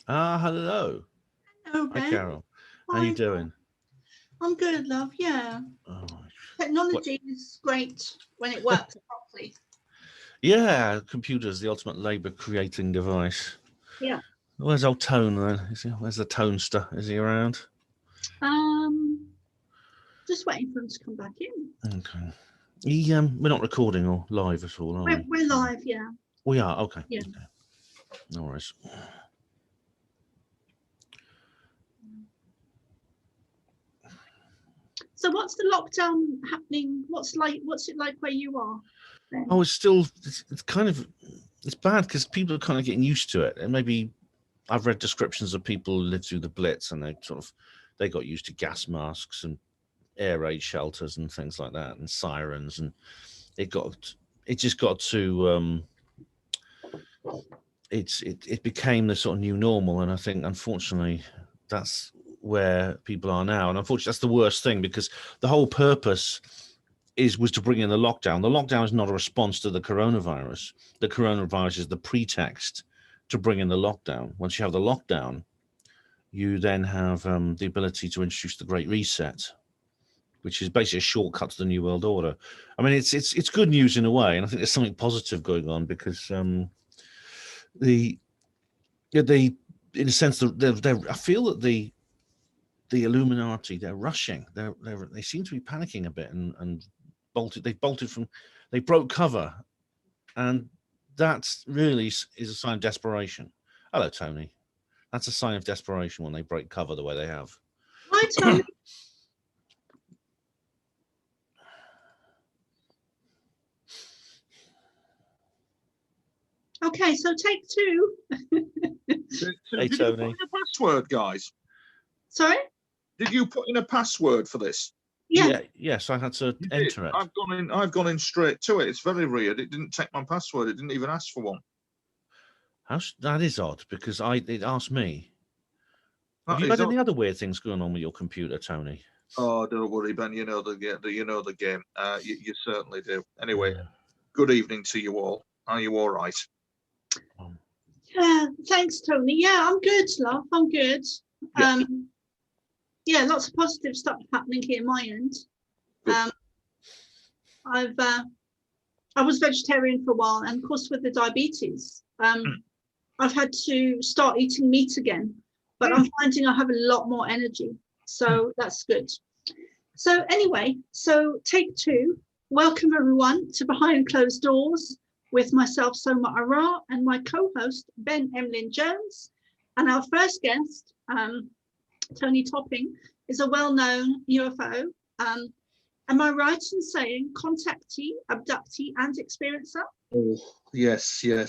Hello. Oh, Hi, Ben. Carol. How you Hi. doing? I'm good, love. Yeah. Oh, what? Technology is great when it works properly. Yeah, computer's the ultimate labour creating device. Yeah. Where's old Tone then? Where's the Tonester? Is he around? Um, just waiting for him to come back in. Okay. We're not recording or live at all, are We're, we? we're live, yeah. We are. Okay. Yeah. Okay. No worries. So what's the lockdown happening? What's it like where you are then? Oh, it's kind of it's bad because people are kind of getting used to it, and maybe I've read descriptions of people who lived through the Blitz and they got used to gas masks and air raid shelters and things like that and sirens, and it got it just got to it became the sort of new normal, and I think unfortunately that's where people are now, and unfortunately that's the worst thing because the whole purpose was to bring in the lockdown. The lockdown is not a response to the coronavirus. The coronavirus is the pretext to bring in the lockdown. Once you have the lockdown, you then have the ability to introduce the Great Reset, which is basically a shortcut to the New World Order. I mean, it's good news in a way, and I think there's something positive going on because the they in a sense I feel that the Illuminati, they're rushing. They seem to be panicking a bit and they broke cover, and that really is a sign of desperation. Hello, Tony. That's a sign of desperation when they break cover the way they have. Hi, Tony. Okay, so take two. Hey, Did you Tony. put in a password, guys? Sorry? Did you put in a password for this? Yeah. Yes, I had to You enter did. it. I've gone in straight to it. It's very weird. It didn't take my password. It didn't even ask for one. That is odd because it asked me. Have That you is had any odd. other weird things going on with your computer, Tony? Oh, don't worry, Ben. You know the game. You certainly do. Anyway, good evening to you all. Are you all right? Yeah, thanks, Tony. Yeah, I'm good, love. I'm good. Yeah. Yeah, lots of positive stuff happening here at my end. Good. I was vegetarian for a while, and of course with the diabetes, I've had to start eating meat again, but I'm finding I have a lot more energy, so that's good. So anyway, so take two. Welcome everyone to Behind Closed Doors with myself, Soma ARah, and my co-host, Ben Emlyn Jones. And our first guest, Tony Topping, is a well-known UFO. Am I right in saying contactee, abductee, and experiencer? Oh, yes. Yeah,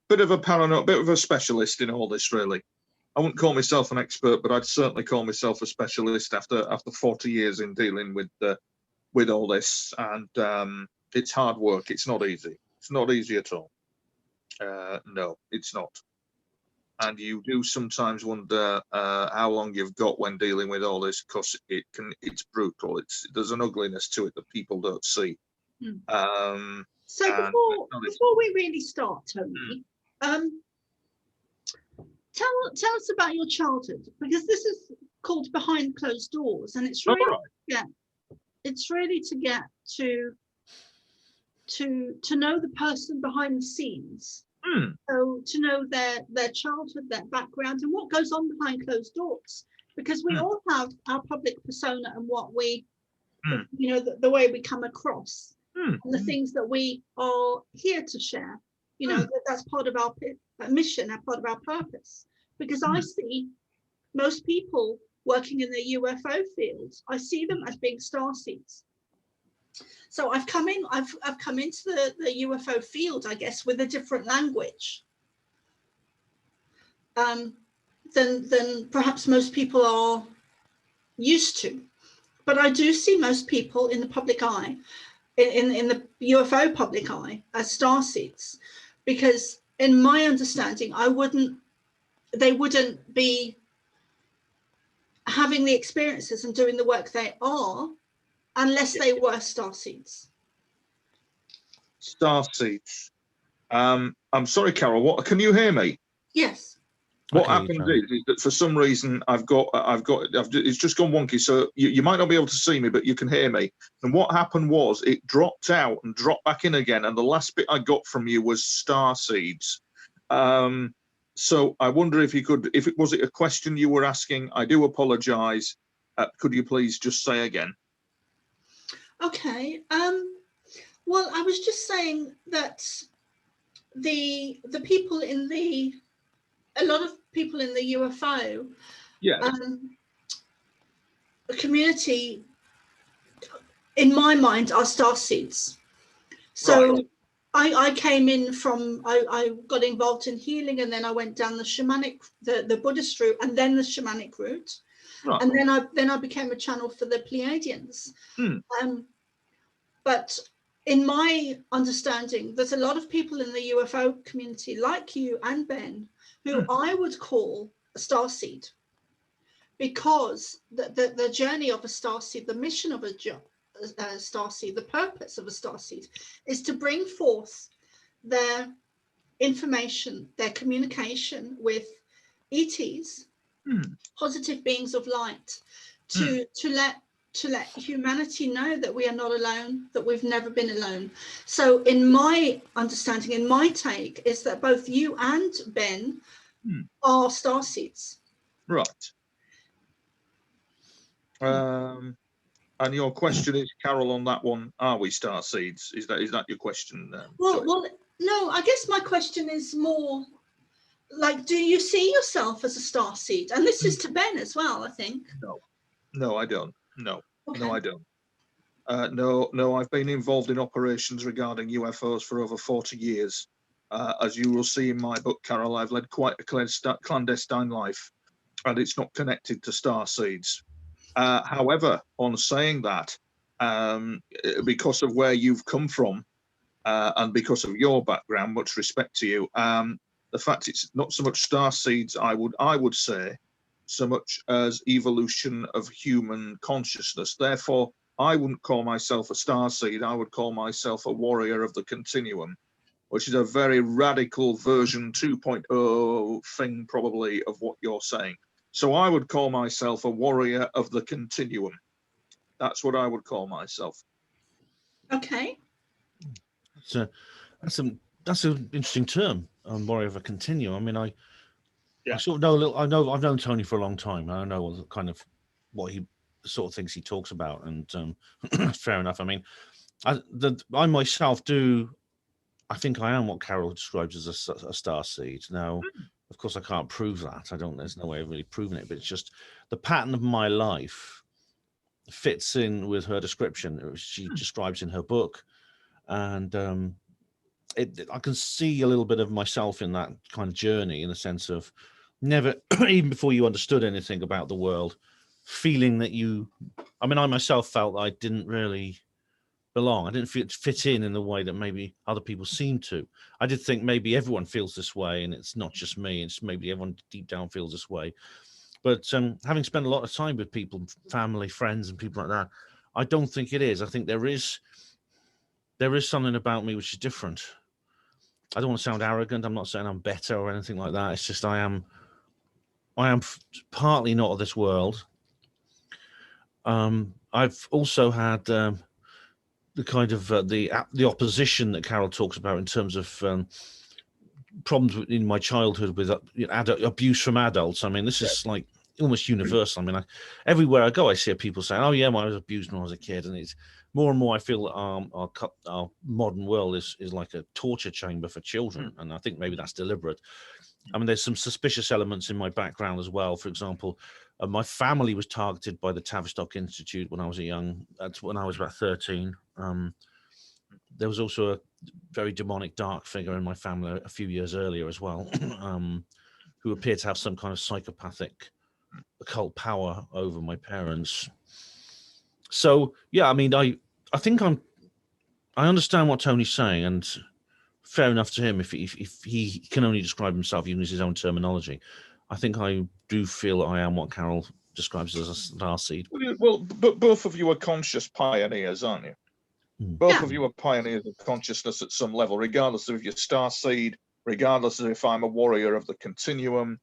bit of a paranoid, bit of a specialist in all this, really. I wouldn't call myself an expert, but I'd certainly call myself a specialist after 40 years in dealing with all this. And it's hard work. It's not easy. It's not easy at all. No, it's not. And you do sometimes wonder how long you've got when dealing with all this, because it's brutal. There's an ugliness to it that people don't see. So before we really start, Tony, tell us about your childhood, because this is called Behind Closed Doors, and it's really to get to know the person behind the scenes. So to know their childhood, their background, and what goes on behind closed doors, because we all have our public persona and what we, the way we come across, and the things that we are here to share. That's part of our mission, and part of our purpose. Because I see most people working in the UFO fields, I see them as being starseeds. So I've come into the UFO field, I guess, with a different language than perhaps most people are used to. But I do see most people in the public eye, in the UFO public eye, as starseeds, because in my understanding, they wouldn't be having the experiences and doing the work they are unless they were starseeds. Starseeds. I'm sorry, Carol. What can you hear me? Yes. What Okay, happened is that for some reason it's just gone wonky. So you might not be able to see me, but you can hear me. And what happened was it dropped out and dropped back in again. And the last bit I got from you was star seeds. So I wonder if you could, if it was a question you were asking. I do apologise. Could you please just say again? Okay. Well, I was just saying that the people in a lot of people in the UFO community, in my mind, are starseeds. So Right. I came in from, I got involved in healing, and then I went down the shamanic, the Buddhist route, and then the shamanic route. Right. And then I became a channel for the Pleiadians. But in my understanding, there's a lot of people in the UFO community, like you and Ben, who I would call a starseed, because the journey of a starseed, the mission of a starseed, the purpose of a starseed is to bring forth their information, their communication with ETs, positive beings of light, to let humanity know that we are not alone, that we've never been alone. So in my understanding, in my take, is that both you and Ben are starseeds. Right. And your question is, Carol, on that one, are we starseeds? Is that your question? Well, no, I guess my question is more like, do you see yourself as a starseed? And this is to Ben as well, I think. No, I don't. No, Okay. no, I don't. No, I've been involved in operations regarding UFOs for over 40 years. As you will see in my book, Carol, I've led quite a clandestine life, and it's not connected to starseeds. However, on saying that, because of where you've come from, and because of your background, much respect to you, the fact it's not so much starseeds, I would say, so much as evolution of human consciousness. Therefore, I wouldn't call myself a starseed. I would call myself a warrior of the continuum, which is a very radical version 2.0 thing, probably, of what you're saying. So I would call myself a warrior of the continuum. That's what I would call myself. Okay. That's an interesting term, warrior of a continuum. I mean, I sort of know a little. I've known Tony for a long time. I know kind of what he sort of things he talks about, and fair enough. I mean, I myself do. I think I am what Carol describes as a star seed. Now, of course, I can't prove that. There's no way of really proving it. But it's just the pattern of my life fits in with her description, which she describes in her book, and I can see a little bit of myself in that kind of journey, in the sense of never, even before you understood anything about the world, feeling that I myself felt I didn't really belong. I didn't fit in the way that maybe other people seem to. I did think maybe everyone feels this way, and it's not just me. It's maybe everyone deep down feels this way. But having spent a lot of time with people, family, friends, and people like that, I don't think it is. I think there is something about me which is different. I don't want to sound arrogant. I'm not saying I'm better or anything like that. It's just I am partly not of this world. I've also had the kind of the opposition that Carol talks about in terms of problems in my childhood with abuse from adults. I mean, this is like almost universal. I mean, everywhere I go, I see people saying, "Oh yeah, I was abused when I was a kid," and it's more and more I feel that our modern world is like a torture chamber for children, and I think maybe that's deliberate. I mean, there's some suspicious elements in my background as well. For example, my family was targeted by the Tavistock Institute when I was when I was about 13. There was also a very demonic dark figure in my family a few years earlier as well, who appeared to have some kind of psychopathic occult power over my parents. So yeah, I mean, I think I understand what Tony's saying, and fair enough to him if he can only describe himself using his own terminology. I think I do feel that I am what Carol describes as a starseed. Well, but both of you are conscious pioneers, aren't you? Both of you are pioneers of consciousness at some level, regardless of if you're starseed, regardless of if I'm a warrior of the continuum.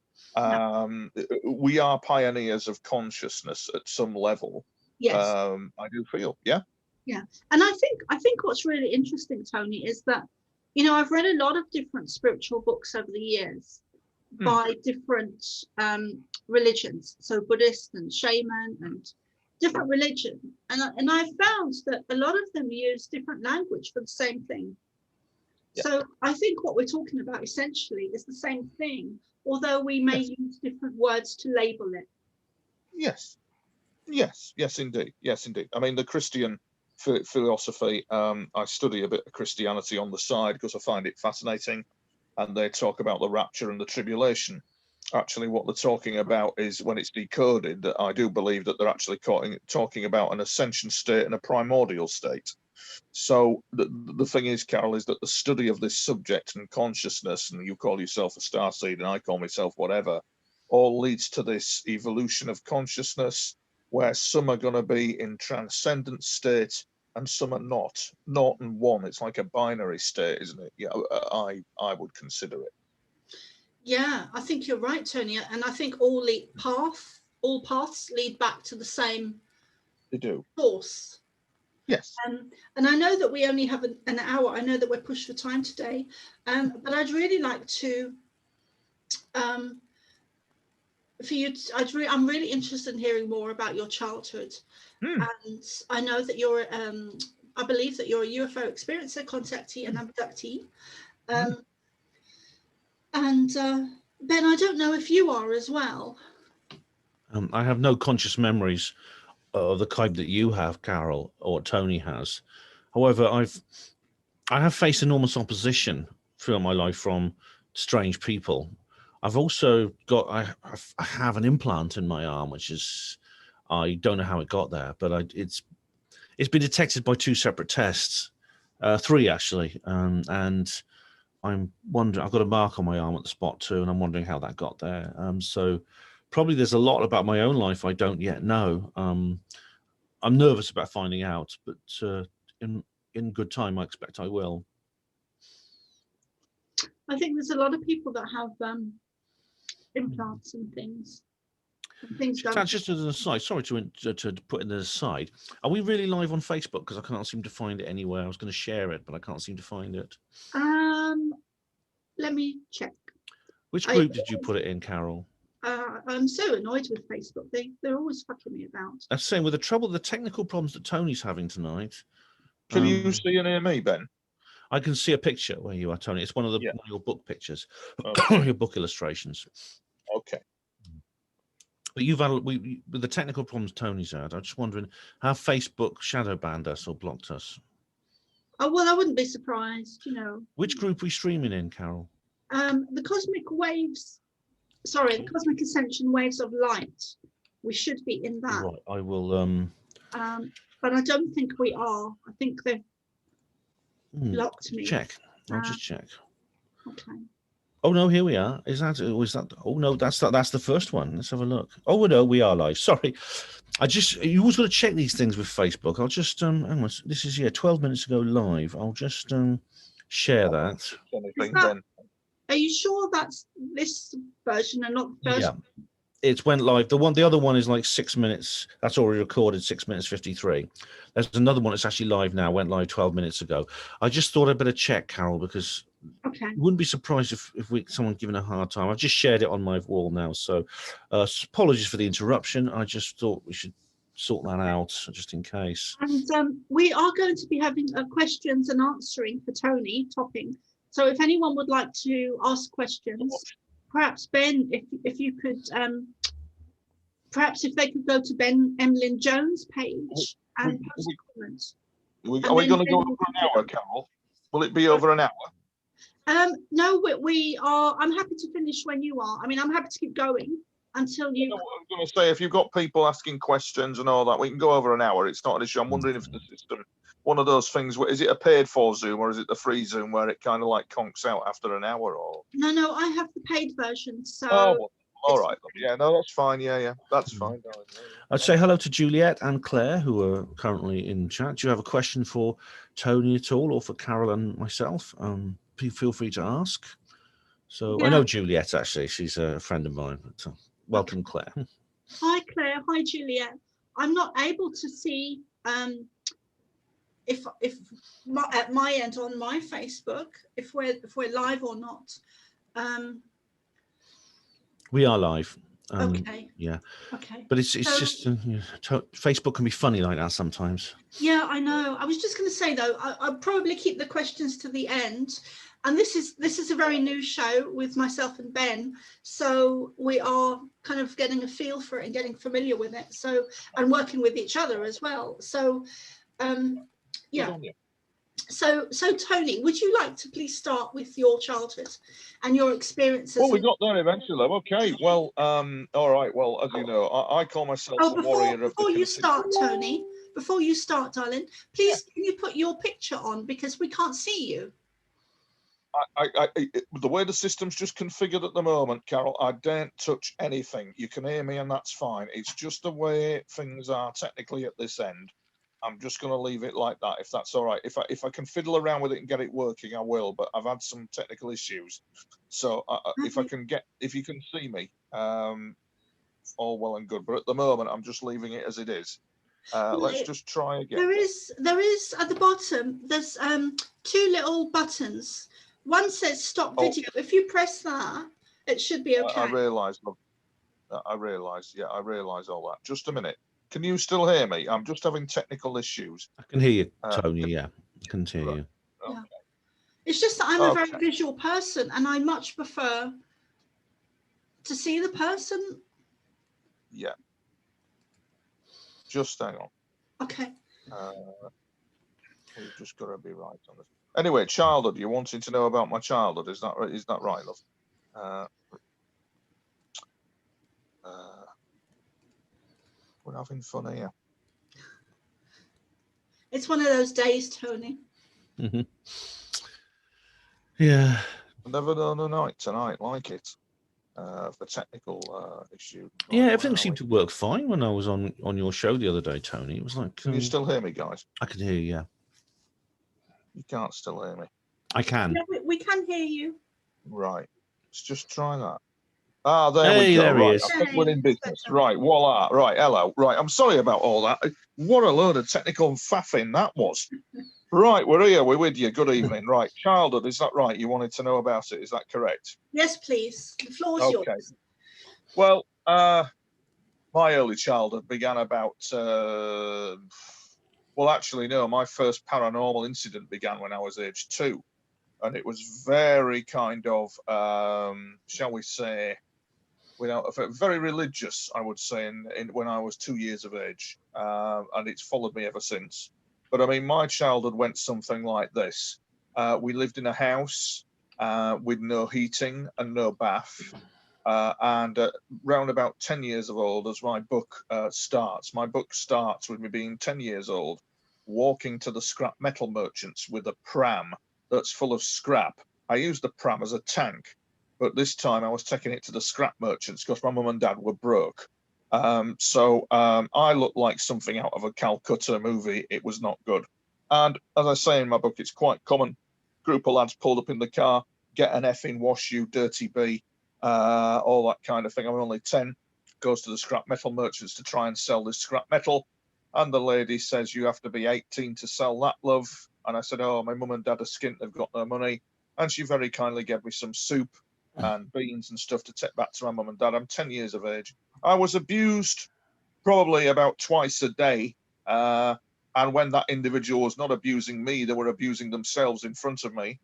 We are pioneers of consciousness at some level. Yes. I do feel, yeah. Yeah. And I think what's really interesting, Tony, is that, you know, I've read a lot of different spiritual books over the years by different religions. So Buddhist and shaman and different religion. And I found that a lot of them use different language for the same thing. Yeah. So I think what we're talking about essentially is the same thing, although we may use different words to label it. Yes. Yes, indeed. Yes, indeed. I mean, the Christian philosophy, I study a bit of Christianity on the side because I find it fascinating. And they talk about the rapture and the tribulation. Actually, what they're talking about is, when it's decoded, that I do believe that they're actually talking about an ascension state and a primordial state. So the thing is, Carol, is that the study of this subject and consciousness, and you call yourself a starseed and I call myself whatever, all leads to this evolution of consciousness, where some are going to be in transcendent state and some are not. Naught and one. It's like a binary state, isn't it? Yeah, I would consider it. Yeah, I think you're right, Tony. And I think all paths lead back to the same. They do. Source. Yes. And I know that we only have an hour. I know that we're pushed for time today, but I'd really like to, for you, I'm really interested in hearing more about your childhood. And I know that you're, I believe that you're a UFO experiencer, contactee, and abductee. And Ben, I don't know if you are as well. I have no conscious memories of the kind that you have, Carol, or Tony has. However, I have faced enormous opposition throughout my life from strange people. I've also got, I have an implant in my arm, which is, I don't know how it got there, but it's been detected by 2 separate tests, 3 actually, and I'm wondering, I've got a mark on my arm at the spot too, and I'm wondering how that got there. So probably there's a lot about my own life I don't yet know. I'm nervous about finding out, but in good time, I expect I will. I think there's a lot of people that have implants and things. Just as an aside, sorry to put in an aside, are we really live on Facebook? Because I can't seem to find it anywhere. I was going to share it, but I can't seem to find it. Let me check. Which group did you put it in, Carol? I'm so annoyed with Facebook. They're always fucking me about. That's the same with the technical problems that Tony's having tonight. Can you see and hear me, Ben? I can see a picture where you are, Tony. It's one of your book pictures, your book illustrations. Okay. But you've had with the technical problems Tony's had. I'm just wondering, have Facebook shadow banned us or blocked us? Oh well, I wouldn't be surprised. You know. Which group are we streaming in, Carol? The cosmic waves. Sorry, the cosmic ascension waves of light. We should be in that. Right, I will. But I don't think we are. I think they've blocked me. Check. I'll just check. Okay. Oh no, here we are. Is that? Oh no, that's the first one. Let's have a look. Oh no, we are live. Sorry, you always got to check these things with Facebook. I'll just hang on. This is 12 minutes ago live. I'll just share that. Are you sure that's this version and not the first? Yeah, it went live. The other one is like 6 minutes. That's already recorded, 6 minutes 53. There's another one that's actually live now. Went live 12 minutes ago. I just thought I'd better check, Carol, because you wouldn't be surprised if someone giving a hard time. I've just shared it on my wall now. So apologies for the interruption. I just thought we should sort that out just in case. And we are going to be having questions and answering for Tony Topping. So if anyone would like to ask questions, perhaps Ben, if you could, perhaps if they could go to Ben Emlyn Jones' page and post comments. Are we going to go over an hour, Carol? Will it be over an hour? No, we are. I'm happy to finish when you are. I mean, I'm happy to keep going until you. I'm going to say, if you've got people asking questions and all that, we can go over an hour. It's not an issue. I'm wondering if the system, one of those things, is it a paid for Zoom or is it the free Zoom where it kind of like conks out after an hour? Or no, I have the paid version. So All right. Yeah, no, that's fine. Yeah, that's fine, darling. Yeah. I'd say hello to Juliet and Claire, who are currently in chat. Do you have a question for Tony at all, or for Carol and myself? Feel free to ask. So I know Juliet, actually. She's a friend of mine. But, welcome, Claire. Hi, Claire. Hi, Juliet. I'm not able to see if at my end on my Facebook if we're live or not. We are live. Okay. Yeah. Okay. But it's just Facebook can be funny like that sometimes. Yeah, I know. I was just going to say though, I'll probably keep the questions to the end. And this is a very new show with myself and Ben, so we are kind of getting a feel for it and getting familiar with it. So, and working with each other as well. So, yeah. So Tony, would you like to please start with your childhood and your experiences? Well, we got there eventually. Okay. Well, all right. Well, as you know, I call myself a warrior of the before you start, Tony, before you start, darling, please can you put your picture on because we can't see you. The way the system's just configured at the moment, Carol, I don't touch anything. You can hear me and that's fine. It's just the way things are technically at this end. I'm just going to leave it like that, if that's all right. If I can fiddle around with it and get it working, I will. But I've had some technical issues, so if you can see me, all well and good. But at the moment, I'm just leaving it as it is. Let's just try again. There is at the bottom. There's 2 little buttons. One says stop video. If you press that, it should be okay. I realise. I realise. Yeah, I realise all that. Just a minute. Can you still hear me? I'm just having technical issues. I can hear you, Tony. Yeah, I can hear you. Okay. Yeah. It's just that I'm a very visual person, and I much prefer to see the person. Yeah. Just hang on. Okay. We've just got to be right on this. Anyway, childhood. You wanted to know about my childhood? Is that right? Is that right, love? We're having fun here. It's one of those days, Tony. Mm-hmm. Yeah. I've never done a night tonight like it. For technical issue. Yeah, everything seemed to work fine when I was on your show the other day, Tony. It was like. Can you still hear me, guys? I can hear you. Yeah. You can't still hear me. I can. Yeah, we can hear you. Right. Let's just try that. Ah, there we go. There right. he is. I think we're in business. Right. Voila. Right. Hello. Right. I'm sorry about all that. What a load of technical faffing that was. Right. We're here. We're with you. Good evening. Right. Childhood. Is that right? You wanted to know about it. Is that correct? Yes, please. The floor is yours. Well, my early childhood began about. Well, actually, no. My first paranormal incident began when I was age 2. And it was very kind of, shall we say, very religious, I would say, when I was 2 years of age. And it's followed me ever since. But I mean, my childhood went something like this. We lived in a house with no heating and no bath. And round about 10 years of old, as my book starts with me being 10 years old, walking to the scrap metal merchants with a pram that's full of scrap. I used the pram as a tank, but this time I was taking it to the scrap merchants because my mum and dad were broke. So I looked like something out of a Calcutta movie. It was not good. And as I say in my book, it's quite common. Group of lads pulled up in the car, get an effing wash, you dirty bee, all that kind of thing. I'm only 10, goes to the scrap metal merchants to try and sell this scrap metal. And the lady says, you have to be 18 to sell that, love. And I said, oh, my mum and dad are skint, they've got no money. And she very kindly gave me some soup and beans and stuff to take back to my mum and dad. I'm 10 years of age. I was abused probably about twice a day. And when that individual was not abusing me, they were abusing themselves in front of me.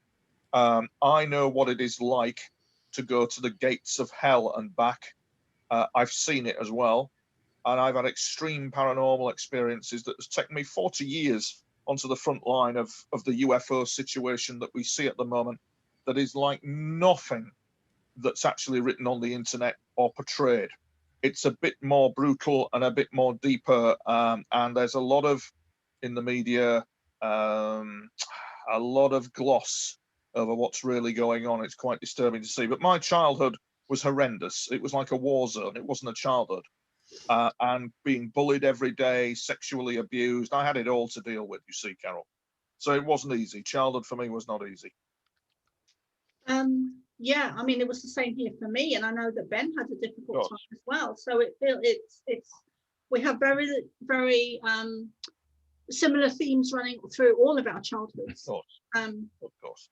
I know what it is like to go to the gates of hell and back. I've seen it as well. And I've had extreme paranormal experiences that has taken me 40 years onto the front line of the UFO situation that we see at the moment. That is like nothing that's actually written on the internet or portrayed. It's a bit more brutal and a bit more deeper. And there's a lot of, in the media, a lot of gloss over what's really going on. It's quite disturbing to see. But my childhood was horrendous. It was like a war zone. It wasn't a childhood. And being bullied every day, sexually abused. I had it all to deal with, you see, Carol. So it wasn't easy. Childhood for me was not easy. Yeah, I mean, it was the same here for me, and I know that Ben had a difficult time as well. So it's we have very, very similar themes running through all of our childhoods. Of course.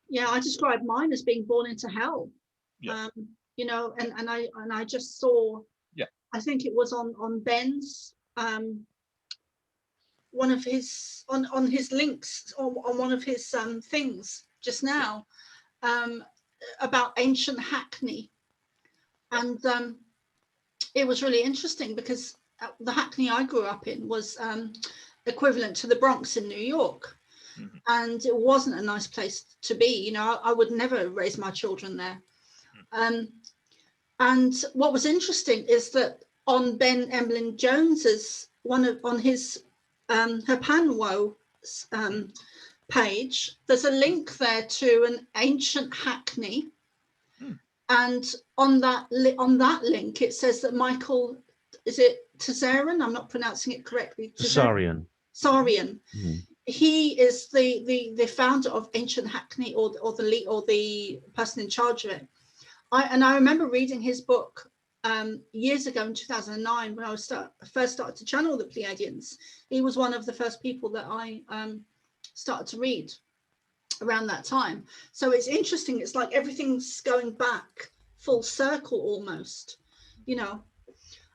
Yeah, I describe mine as being born into hell. Yeah. You know, and I just saw. Yeah. I think it was on Ben's one of his on his links on one of his things just now. About ancient Hackney, and it was really interesting because the Hackney I grew up in was equivalent to the Bronx in New York, and it wasn't a nice place to be. You know, I would never raise my children there. And what was interesting is that on Ben Emlyn Jones's on his Herpanwo page, there's a link there to an ancient Hackney, and on that link it says that Michael, is it Tazarian? I'm not pronouncing it correctly. Sarian. He is the founder of Ancient Hackney, or the person in charge of it. I remember reading his book years ago in 2009 when I first started to channel the Pleiadians. He was one of the first people that I started to read around that time. So it's interesting. It's like everything's going back full circle almost, you know.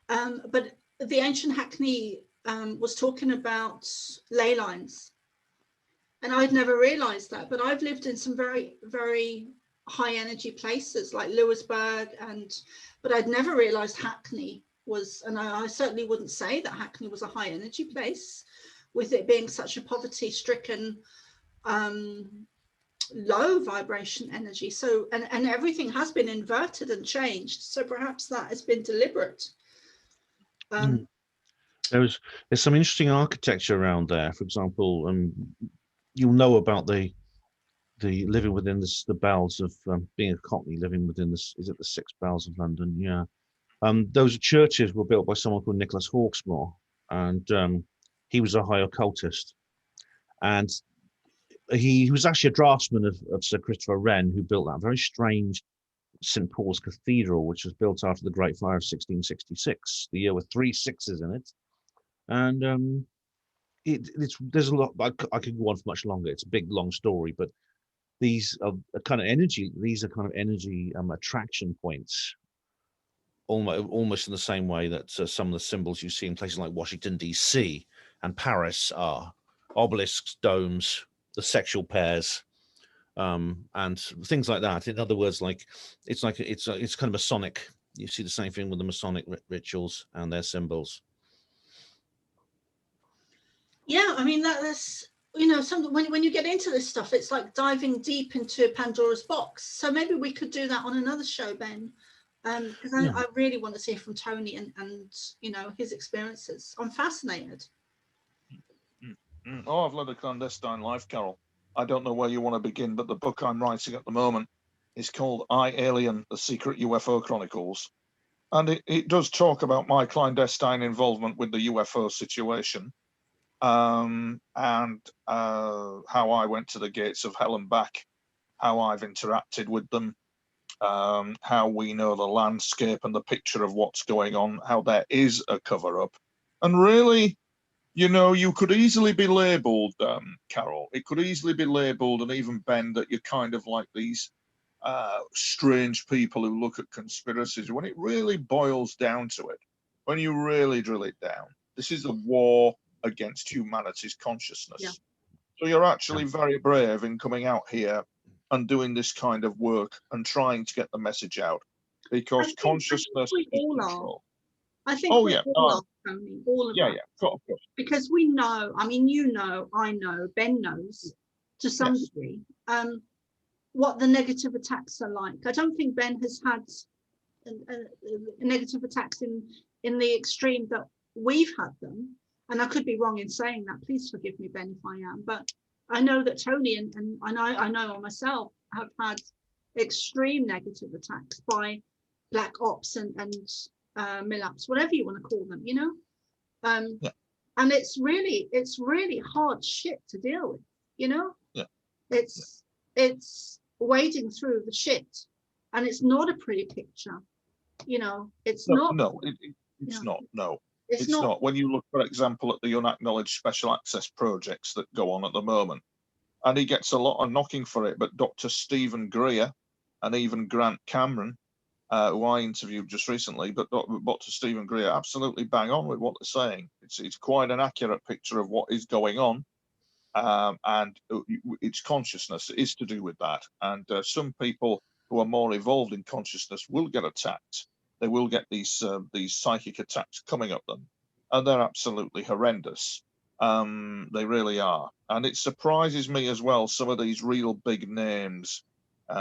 But the ancient Hackney was talking about ley lines, and I'd never realized that. But I've lived in some very, very high energy places like Lewisburg, but I'd never realized Hackney was, and I certainly wouldn't say that Hackney was a high energy place, with it being such a poverty stricken low vibration energy. So and everything has been inverted and changed, so perhaps that has been deliberate. There's some interesting architecture around there. For example, you'll know about the living within the bowels of being a Cockney, living within is it the 6 bowels of London? Yeah. Those churches were built by someone called Nicholas Hawksmoor, and he was a high occultist, and he was actually a draftsman of Sir Christopher Wren, who built that very strange St. Paul's Cathedral, which was built after the Great Fire of 1666, the year with 3 6s in it. And there's a lot. I could go on for much longer. It's a big, long story, but these are kind of energy. These are kind of energy attraction points, almost in the same way that some of the symbols you see in places like Washington D.C. and Paris are obelisks, domes, the sexual pairs, and things like that. In other words, like it's kind of Masonic. You see the same thing with the Masonic rituals and their symbols. Yeah, I mean that's, you know, when you get into this stuff, it's like diving deep into Pandora's box. So maybe we could do that on another show, Ben, because I really want to hear from Tony and you know, his experiences. I'm fascinated. Oh, I've led a clandestine life, Carol. I don't know where you want to begin, but the book I'm writing at the moment is called I, Alien, The Secret UFO Chronicles. And it does talk about my clandestine involvement with the UFO situation, and how I went to the gates of hell and back, how I've interacted with them, how we know the landscape and the picture of what's going on, how there is a cover-up. And really, you know, you could easily be labelled, Carol, it could easily be labelled, and even Ben, that you're kind of like these strange people who look at conspiracies. When it really boils down to it, when you really drill it down, this is a war against humanity's consciousness. Yeah. So you're actually very brave in coming out here and doing this kind of work and trying to get the message out, because consciousness is control. I think we all are, Tony, all of us. Yeah, of course. Because we know, I mean, you know, I know, Ben knows to some degree, what the negative attacks are like. I don't think Ben has had negative attacks in the extreme that we've had them. And I could be wrong in saying that. Please forgive me, Ben, if I am. But I know that Tony and I know myself have had extreme negative attacks by black ops and millaps, whatever you want to call them, you know. Yeah. And it's really hard shit to deal with, you know. Yeah. It's wading through the shit, and it's not a pretty picture, you know. It's not. No, it's not. No, it's not. When you look, for example, at the unacknowledged special access projects that go on at the moment, and he gets a lot of knocking for it, but Dr. Stephen Greer and even Grant Cameron, who I interviewed just recently, but Dr. Stephen Greer absolutely bang on with what they're saying. It's quite an accurate picture of what is going on, and its consciousness is to do with that. And some people who are more evolved in consciousness will get attacked. They will get these psychic attacks coming at them, and they're absolutely horrendous. They really are. And it surprises me as well, some of these real big names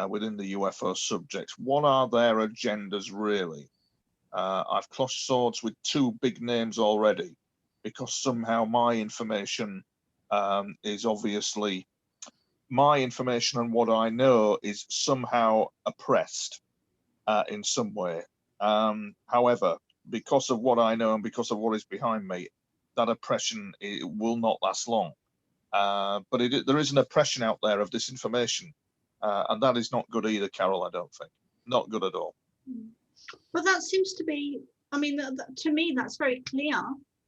within the UFO subjects. What are their agendas really? I've crossed swords with 2 big names already, because somehow my information is obviously, my information and what I know is somehow oppressed in some way. However, because of what I know and because of what is behind me, that oppression, it will not last long. But there is an oppression out there of this information, and that is not good either, Carol, I don't think. Not good at all. But that seems to be, I mean, to me, that's very clear,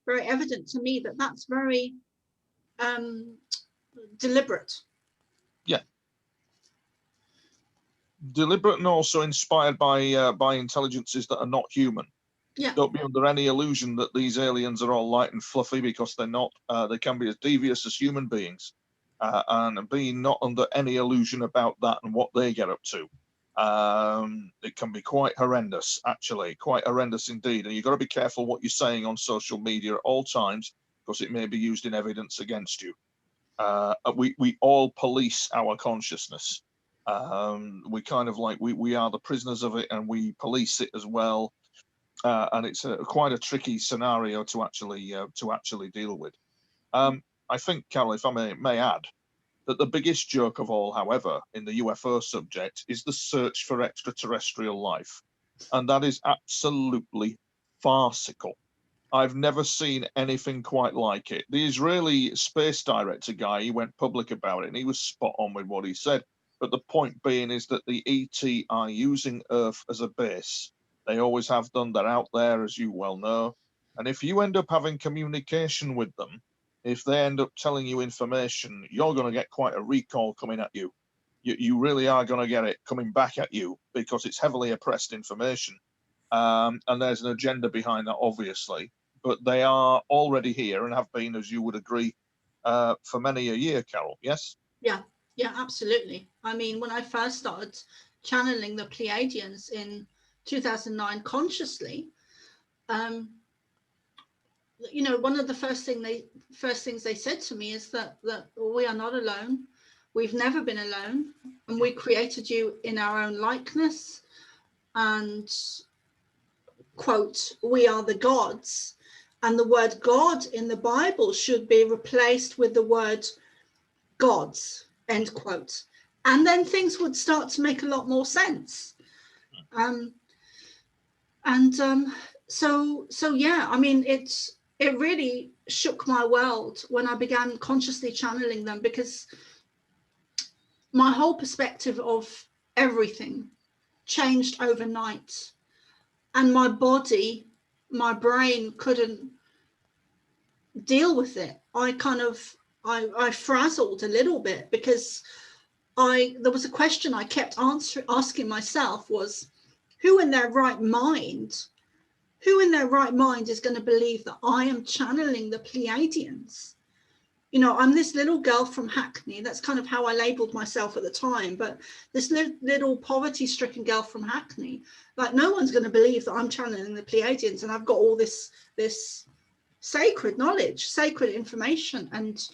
very evident to me that that's very deliberate. Yeah. Deliberate, and also inspired by intelligences that are not human. Yeah. Don't be under any illusion that these aliens are all light and fluffy, because they're not. They can be as devious as human beings, and being not under any illusion about that and what they get up to. It can be quite horrendous, actually, quite horrendous indeed. And you've got to be careful what you're saying on social media at all times, because it may be used in evidence against you. We all police our consciousness. We kind of like, we are the prisoners of it, and we police it as well. And it's quite a tricky scenario to actually deal with. I think, Carol, if I may add, that the biggest joke of all, however, in the UFO subject is the search for extraterrestrial life. And that is absolutely farcical. I've never seen anything quite like it. The Israeli space director guy, he went public about it, and he was spot on with what he said. But the point being is that the ET are using Earth as a base. They always have done. They're out there, as you well know. And if you end up having communication with them, if they end up telling you information, you're going to get quite a recall coming at you. You really are going to get it coming back at you, because it's heavily oppressed information. And there's an agenda behind that, obviously. But they are already here and have been, as you would agree, for many a year, Carol, yes? Yeah, absolutely. I mean, when I first started channeling the Pleiadians in 2009 consciously, you know, one of the first things they said to me is that we are not alone. We've never been alone, and we created you in our own likeness, and quote, we are the gods, and the word God in the Bible should be replaced with the word gods, end quote. And then things would start to make a lot more sense. So yeah, I mean, it really shook my world when I began consciously channeling them, because my whole perspective of everything changed overnight, and my body, my brain couldn't deal with it. I frazzled a little bit, because there was a question I kept asking myself was, who in their right mind is going to believe that I am channeling the Pleiadians? You know, I'm this little girl from Hackney. That's kind of how I labeled myself at the time. But this little poverty-stricken girl from Hackney, like, no one's going to believe that I'm channeling the Pleiadians, and I've got all this sacred knowledge, sacred information, and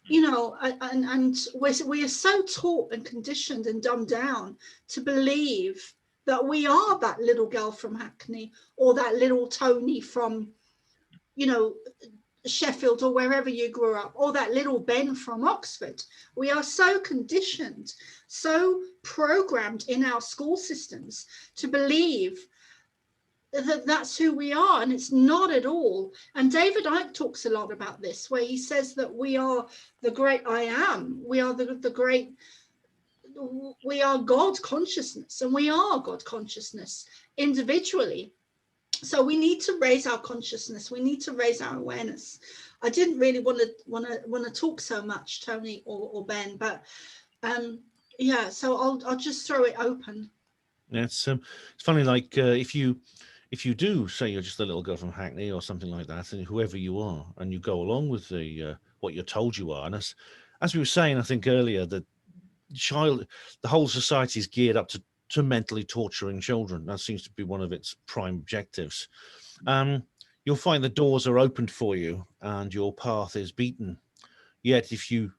you know, and we are so taught and conditioned and dumbed down to believe that we are that little girl from Hackney, or that little Tony from, you know, Sheffield or wherever you grew up, or that little Ben from Oxford. We are so conditioned, so programmed in our school systems to believe that that's who we are, and it's not at all. And David Icke talks a lot about this, where he says that we are the great I am. We are the great, we are God consciousness, and we are God consciousness individually. So we need to raise our consciousness. We need to raise our awareness. I didn't really want to talk so much, Tony or Ben, but yeah. So I'll just throw it open. Yeah, it's funny. Like if you do say you're just a little girl from Hackney or something like that, and whoever you are, and you go along with the what you're told you are, and as we were saying, I think earlier, that the whole society is geared up to mentally torturing children. That seems to be one of its prime objectives. You'll find the doors are opened for you and your path is beaten. Yet if you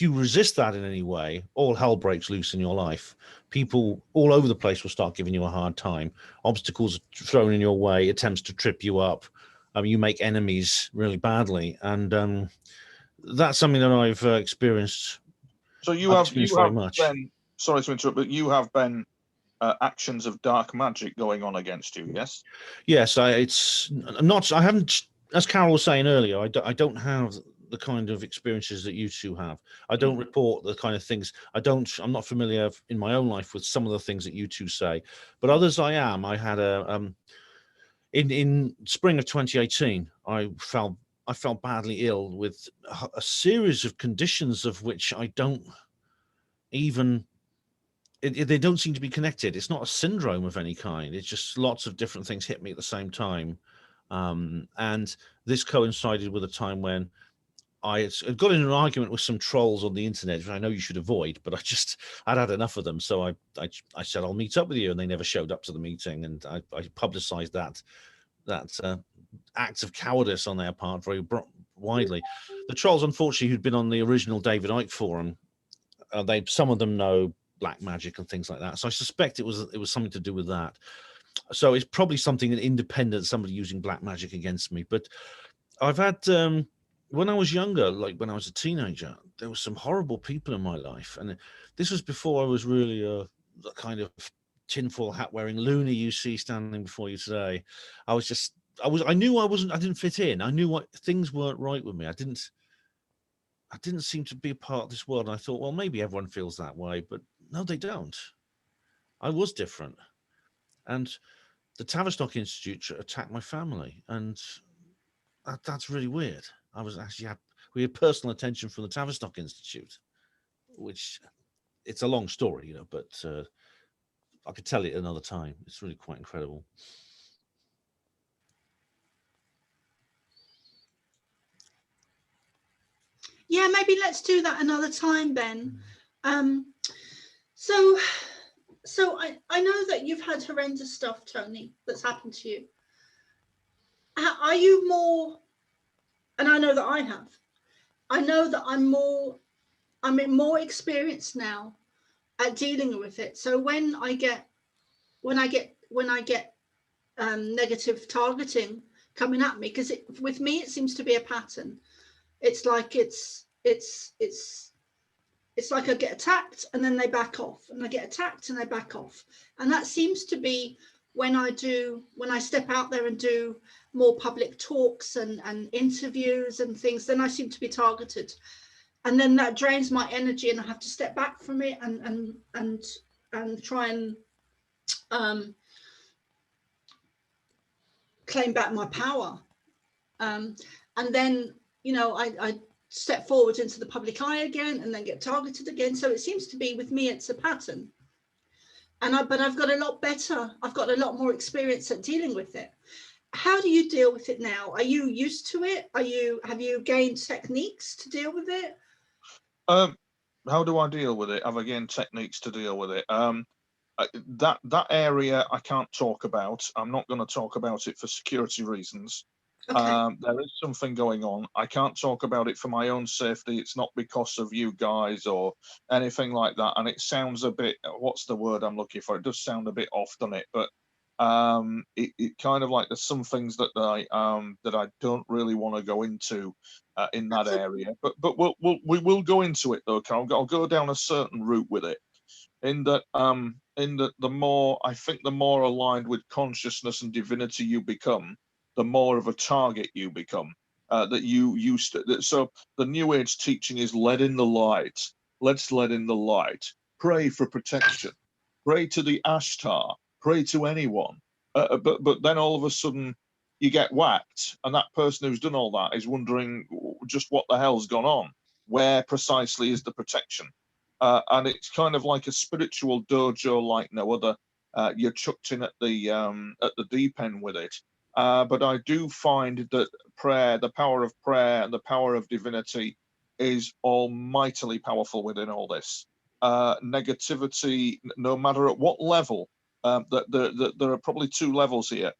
resist that in any way, all hell breaks loose in your life. People all over the place will start giving you a hard time. Obstacles are thrown in your way, attempts to trip you up. You make enemies really badly. And that's something that I've experienced. So you have been, sorry to interrupt, but you have been actions of dark magic going on against you, yes? Yes, I haven't, as Carol was saying earlier, I don't have the kind of experiences that you two have. I don't report the kind of things. I'm not familiar in my own life with some of the things that you two say, but others I am. I had in spring of 2018, I felt badly ill with a series of conditions of which I don't even, they don't seem to be connected. It's not a syndrome of any kind. It's just lots of different things hit me at the same time. And this coincided with a time when I got in an argument with some trolls on the internet, which I know you should avoid, but I'd had enough of them. So I said, I'll meet up with you. And they never showed up to the meeting. And I publicized that act of cowardice on their part very widely. The trolls, unfortunately, who'd been on the original David Icke forum, some of them know black magic and things like that. So I suspect it was something to do with that. So it's probably something independent, somebody using black magic against me. But I've had, when I was younger, like when I was a teenager, there were some horrible people in my life. And this was before I was really the kind of tinfoil hat wearing loony you see standing before you today. I knew I didn't fit in. I knew things weren't right with me. I didn't seem to be a part of this world. And I thought, well, maybe everyone feels that way, but no, they don't. I was different. And the Tavistock Institute attacked my family. And that's really weird. We had personal attention from the Tavistock Institute, which it's a long story, but I could tell it another time. It's really quite incredible. Yeah, maybe let's do that another time, Ben. So I know that you've had horrendous stuff, Tony, that's happened to you. Are you more, and I know that I have, I know that I'm more experienced now at dealing with it. So when I get negative targeting coming at me, because with me it seems to be a pattern. It's like it's like I get attacked and then they back off, and I get attacked and they back off. And that seems to be when I step out there and do more public talks and interviews and things, then I seem to be targeted. And then that drains my energy and I have to step back from it and try and claim back my power. And then, I step forward into the public eye again and then get targeted again. So it seems to be, with me, it's a pattern. But I've got a lot better. I've got a lot more experience at dealing with it. How do you deal with it now? Are you used to it? Have you gained techniques to deal with it? How do I deal with it? Have I gained techniques to deal with it? That area I can't talk about. I'm not going to talk about it for security reasons. Okay. There is something going on. I can't talk about it for my own safety. It's not because of you guys or anything like that. And it sounds a bit, what's the word I'm looking for? It does sound a bit off, doesn't it? But It kind of like there's some things that I don't really want to go into in that area, but we will go into it though, Carol. I'll go down a certain route with it, in that the more, I think, the more aligned with consciousness and divinity you become, the more of a target you become. That you used to. So the New Age teaching is let in the light. Let's let in the light. Pray for protection. Pray to the Ashtar. Pray to anyone. But then all of a sudden you get whacked, and that person who's done all that is wondering just what the hell's gone on. Where precisely is the protection? And it's kind of like a spiritual dojo like no other. You're chucked in at the deep end with it. But I do find that prayer, the power of prayer and the power of divinity is almightily powerful within all this. Negativity, no matter at what level, there are probably two levels here.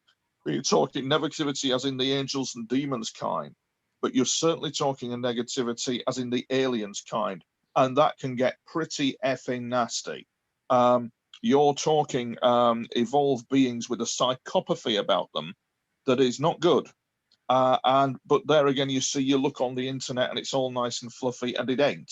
You're talking negativity as in the angels and demons kind, but you're certainly talking a negativity as in the aliens kind, and that can get pretty effing nasty. You're talking evolved beings with a psychopathy about them that is not good. But there again, you look on the internet and it's all nice and fluffy, and it ain't.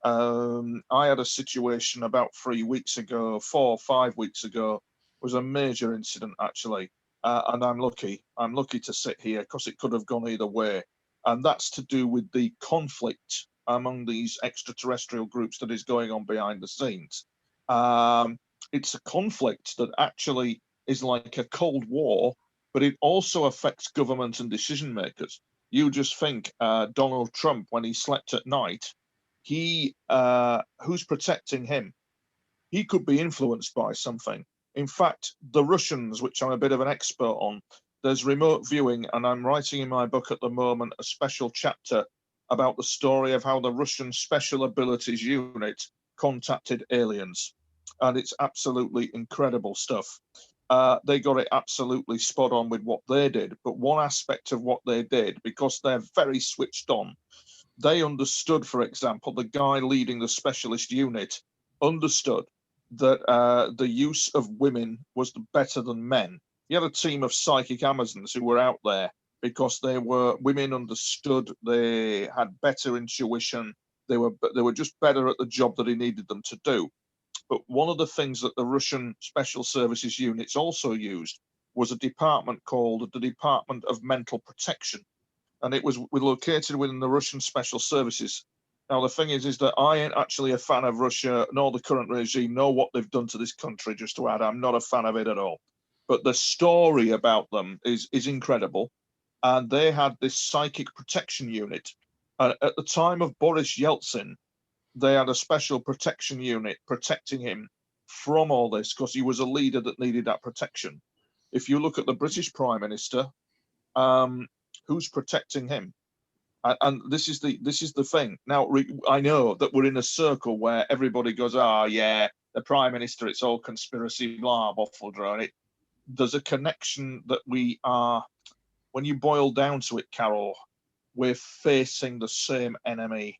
I had a situation about 4 or 5 weeks ago, was a major incident actually, and I'm lucky to sit here because it could have gone either way, and that's to do with the conflict among these extraterrestrial groups that is going on behind the scenes. It's a conflict that actually is like a Cold War, but it also affects government and decision makers. You just think Donald Trump, when he slept at night, who's protecting him? He could be influenced by something. In fact, the Russians, which I'm a bit of an expert on, there's remote viewing, and I'm writing in my book at the moment a special chapter about the story of how the Russian Special Abilities Unit contacted aliens. And it's absolutely incredible stuff. They got it absolutely spot on with what they did. But one aspect of what they did, because they're very switched on, they understood, for example, the guy leading the specialist unit understood that the use of women was better than men. He had a team of psychic Amazons who were out there because women understood, they had better intuition, they were just better at the job that he needed them to do. But one of the things that the Russian Special Services units also used was a department called the Department of Mental Protection. And it was located within the Russian Special Services. Now, the thing is that I ain't actually a fan of Russia, nor the current regime, nor what they've done to this country, just to add. I'm not a fan of it at all. But the story about them is incredible. And they had this psychic protection unit. At the time of Boris Yeltsin, they had a special protection unit protecting him from all this because he was a leader that needed that protection. If you look at the British Prime Minister, who's protecting him? And this is the thing. Now, I know that we're in a circle where everybody goes, yeah, the Prime Minister, it's all conspiracy, blah, waffle drone. There's a connection that we are, when you boil down to it, Carol, we're facing the same enemy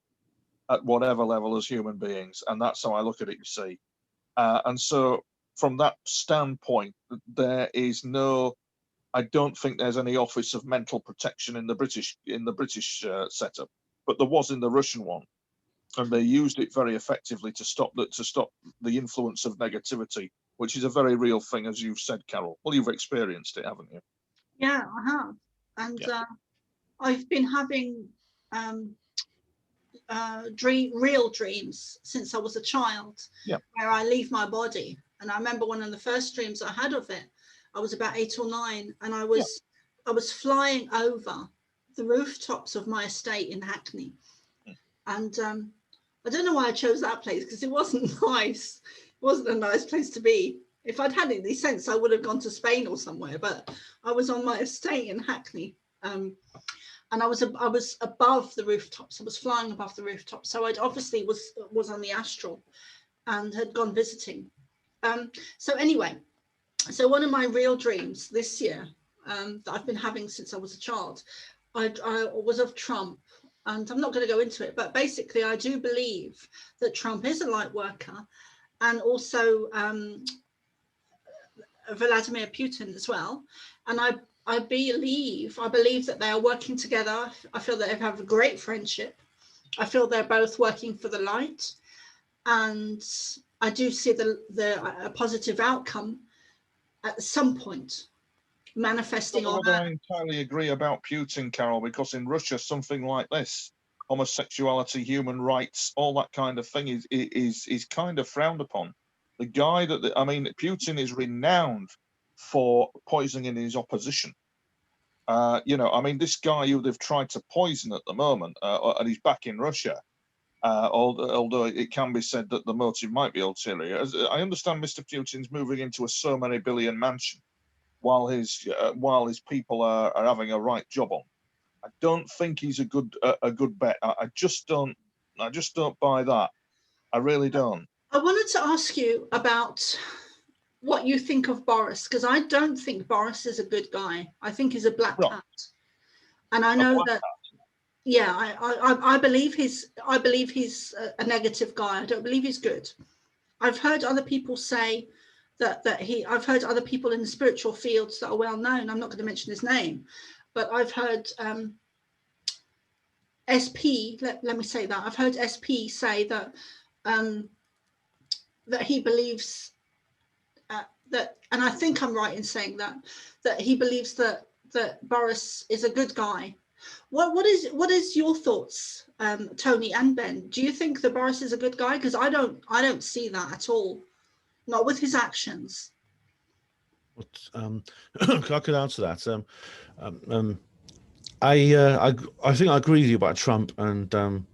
at whatever level as human beings. And that's how I look at it, you see. And so from that standpoint, there is I don't think there's any Office of Mental Protection in the British setup, but there was in the Russian one, and they used it very effectively to stop the influence of negativity, which is a very real thing, as you've said, Carol. Well, you've experienced it, haven't you? Yeah, I have, and yeah. I've been having real dreams since I was a child, where I leave my body. And I remember one of the first dreams I had of it, I was about 8 or 9, and I was flying over the rooftops of my estate in Hackney. And I don't know why I chose that place, because it wasn't nice. It wasn't a nice place to be. If I'd had any sense, I would have gone to Spain or somewhere, but I was on my estate in Hackney. And I was above the rooftops. I was flying above the rooftops. So I obviously was on the astral and had gone visiting. So anyway, so one of my real dreams this year that I've been having since I was a child, I was of Trump. And I'm not going to go into it, but basically I do believe that Trump is a light worker, and also Vladimir Putin as well. And I believe that they are working together. I feel that they have a great friendship. I feel they're both working for the light, and I do see a positive outcome at some point manifesting I don't on know whether I Earth. entirely agree about Putin, Carol, because in Russia, something like this, homosexuality, human rights, all that kind of thing is kind of frowned upon. The guy Putin is renowned for poisoning his opposition. This guy who they've tried to poison at the moment, and he's back in Russia. Although it can be said that the motive might be ulterior. As I understand, Mr. Putin's moving into a so many billion mansion while his people are having a right job on. I don't think he's a good bet. I just don't buy that. I really don't. I wanted to ask you about what you think of Boris, because I don't think Boris is a good guy. I think he's a black cat, and I know that. Yeah, I believe he's a negative guy. I don't believe he's good. I've heard other people say I've heard other people in the spiritual fields that are well known. I'm not going to mention his name, but I've heard SP. Let me say that I've heard SP say that that he believes that, and I think I'm right in saying that he believes that Boris is a good guy. What is your thoughts, Tony and Ben? Do you think that Boris is a good guy? Because I don't see that at all, not with his actions. I could answer that. I think I agree with you about Trump and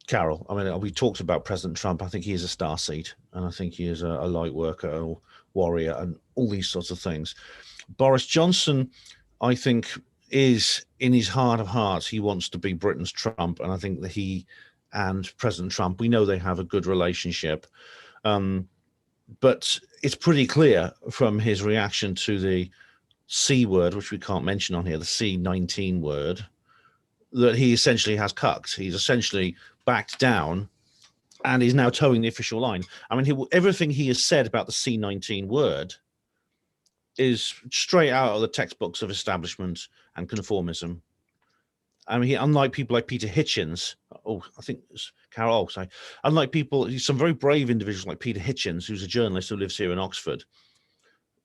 Carol. I mean, we talked about President Trump. I think he is a starseed, and I think he is a light worker or warrior and all these sorts of things. Boris Johnson, I think, is in his heart of hearts, he wants to be Britain's Trump, and I think that he and President Trump, we know they have a good relationship, but it's pretty clear from his reaction to the C word, which we can't mention on here, the C-19 word, that he essentially has cucked. He's essentially backed down and is now towing the official line. I mean, everything he has said about the C-19 word is straight out of the textbooks of establishment and conformism. I mean, unlike people like Peter Hitchens, unlike some very brave individuals like Peter Hitchens, who's a journalist who lives here in Oxford,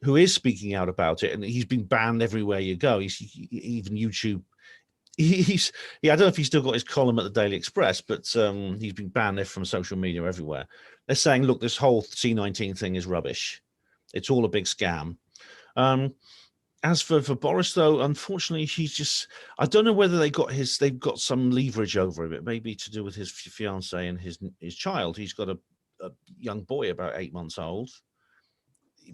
who is speaking out about it, and he's been banned everywhere you go. Even YouTube. I don't know if he's still got his column at the Daily Express, but he's been banned from social media everywhere. They're saying, look, this whole C-19 thing is rubbish. It's all a big scam. As for Boris, though, unfortunately, I don't know whether they've got some leverage over him. It may be to do with his fiance and his child. He's got a young boy about 8 months old.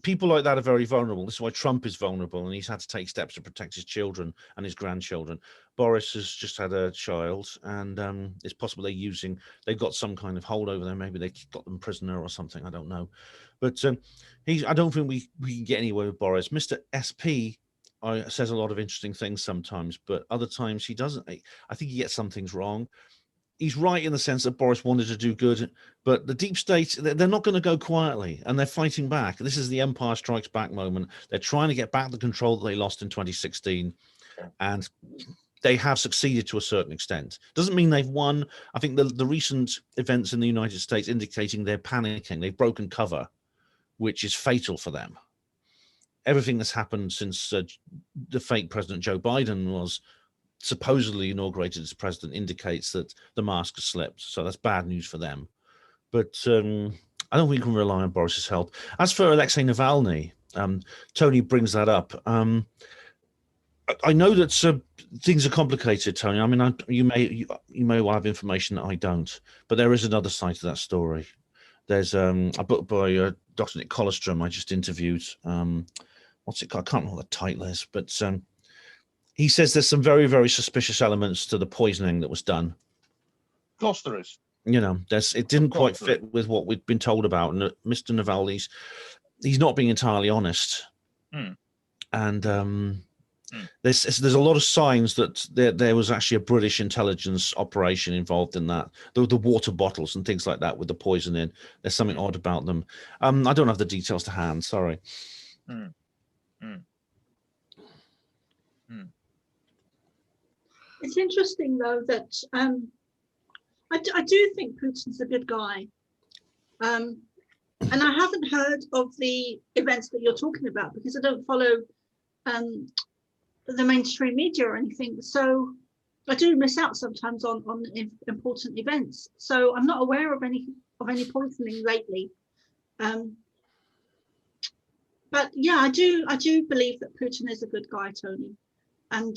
People like that are very vulnerable. This is why Trump is vulnerable, and he's had to take steps to protect his children and his grandchildren. Boris has just had a child, and it's possible they've got some kind of hold over them. Maybe they got them prisoner or something. I don't know. But I don't think we can get anywhere with Boris. Mr. SP says a lot of interesting things sometimes, but other times he doesn't. I think he gets some things wrong. He's right in the sense that Boris wanted to do good, but the deep state, they're not going to go quietly, and they're fighting back. This is the Empire Strikes Back moment. They're trying to get back the control that they lost in 2016, and they have succeeded to a certain extent. Doesn't mean they've won. I think the recent events in the United States indicating they're panicking. They've broken cover, which is fatal for them. Everything that's happened since the fake President Joe Biden was supposedly inaugurated as president indicates that the mask has slipped. So that's bad news for them. But I don't think we can rely on Boris's help. As for Alexei Navalny, Tony brings that up. I know that things are complicated, Tony. I mean, you may well have information that I don't, but there is another side to that story. There's a book by Dr. Nick Colostrum I just interviewed. What's it called? I can't remember what the title is, but he says there's some very, very suspicious elements to the poisoning that was done. Of course there is. It didn't quite fit with what we'd been told about. And Mr. Navalny's, he's not being entirely honest. And there's a lot of signs that there was actually a British intelligence operation involved in that. The water bottles and things like that with the poison in. There's something odd about them. I don't have the details to hand. Sorry. Mm. Mm. Mm. It's interesting, though, that I do think Putin's a good guy. And I haven't heard of the events that you're talking about because I don't follow the mainstream media or anything. So I do miss out sometimes on important events. So I'm not aware of any poisoning lately. But yeah, I do believe that Putin is a good guy, Tony. And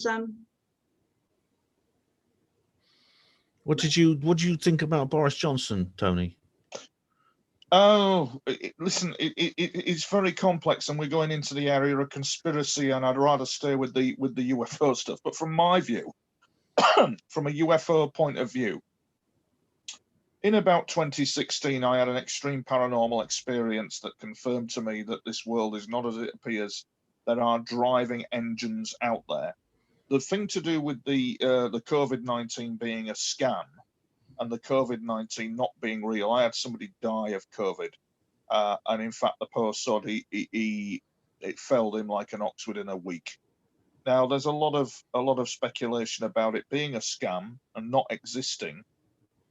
what did you think about Boris Johnson, Tony? Oh, listen, it's very complex, and we're going into the area of conspiracy, and I'd rather stay with the UFO stuff. But from my view, from a UFO point of view, in about 2016, I had an extreme paranormal experience that confirmed to me that this world is not as it appears. There are driving engines out there. The thing to do with the COVID-19 being a scam and the COVID-19 not being real, I had somebody die of COVID. And in fact, the poor sod, it felled him like an ox within a week. Now, there's a lot of speculation about it being a scam and not existing,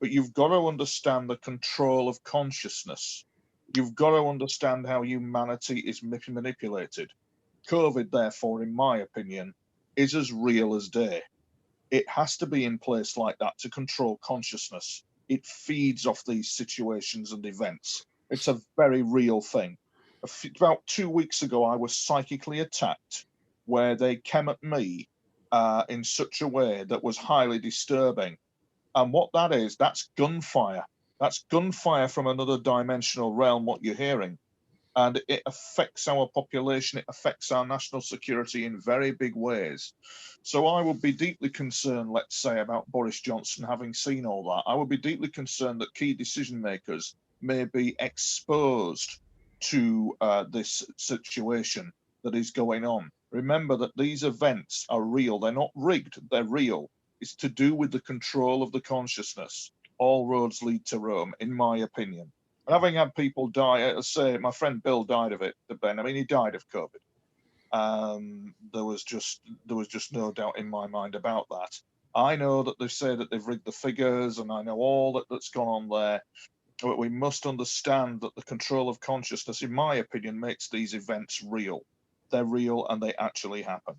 but you've got to understand the control of consciousness. You've got to understand how humanity is manipulated. COVID, therefore, in my opinion, is as real as day. It has to be in place like that to control consciousness. It feeds off these situations and events. It's a very real thing. About 2 weeks ago, I was psychically attacked, where they came at me in such a way that was highly disturbing. And what that is, that's gunfire. That's gunfire from another dimensional realm, what you're hearing. And it affects our population, it affects our national security in very big ways. So I would be deeply concerned, let's say, about Boris Johnson having seen all that. I would be deeply concerned that key decision makers may be exposed to this situation that is going on. Remember that these events are real. They're not rigged, they're real. It's to do with the control of the consciousness. All roads lead to Rome, in my opinion. And having had people die, say my friend Bill died of it, Ben. I mean, he died of COVID. There was just no doubt in my mind about that. I know that they say that they've rigged the figures, and I know all that's gone on there. But we must understand that the control of consciousness, in my opinion, makes these events real. They're real, and they actually happen.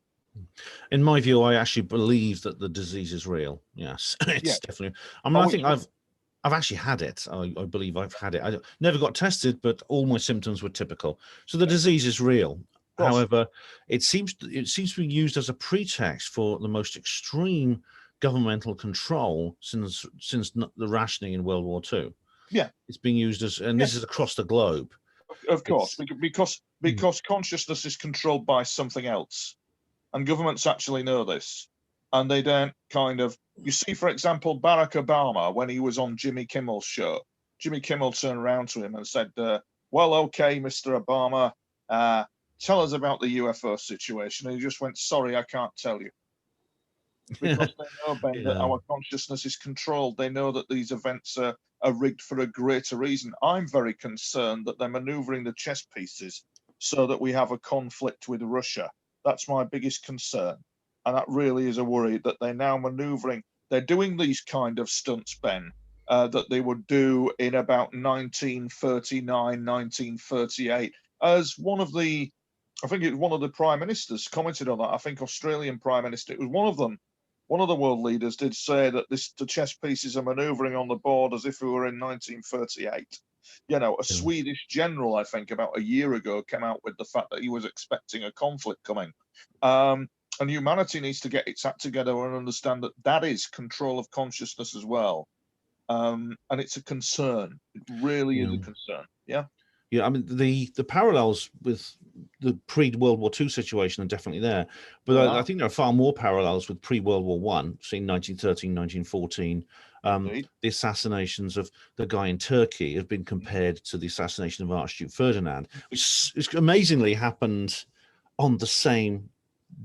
In my view, I actually believe that the disease is real. Yes, it's definitely. I mean, I think I've actually had it. I believe I've had it. I never got tested, but all my symptoms were typical. So the disease is real. However, it seems to be used as a pretext for the most extreme governmental control since the rationing in World War II. Yeah, it's being used as, and this is across the globe. Of course, because consciousness is controlled by something else, and governments actually know this. And they don't kind of, you see, for example, Barack Obama, when he was on Jimmy Kimmel's show, Jimmy Kimmel turned around to him and said, well, okay, Mr. Obama, tell us about the UFO situation. And he just went, sorry, I can't tell you. Because they know, Ben, that our consciousness is controlled. They know that these events are rigged for a greater reason. I'm very concerned that they're maneuvering the chess pieces so that we have a conflict with Russia. That's my biggest concern. And that really is a worry that they're now maneuvering. They're doing these kind of stunts, Ben, that they would do in about 1939, 1938. As one of the, I think it was one of the prime ministers commented on that. I think Australian prime minister, it was one of them. One of the world leaders did say that the chess pieces are maneuvering on the board as if we were in 1938. You know, a Swedish general, I think, about a year ago came out with the fact that he was expecting a conflict coming. And humanity needs to get its act together and understand that that is control of consciousness as well. And it's a concern. It really is a concern. Yeah. Yeah, I mean, the parallels with the pre-World War II situation are definitely there. But I think there are far more parallels with pre-World War I, seen 1913, 1914. The assassinations of the guy in Turkey have been compared to the assassination of Archduke Ferdinand, which amazingly happened on the same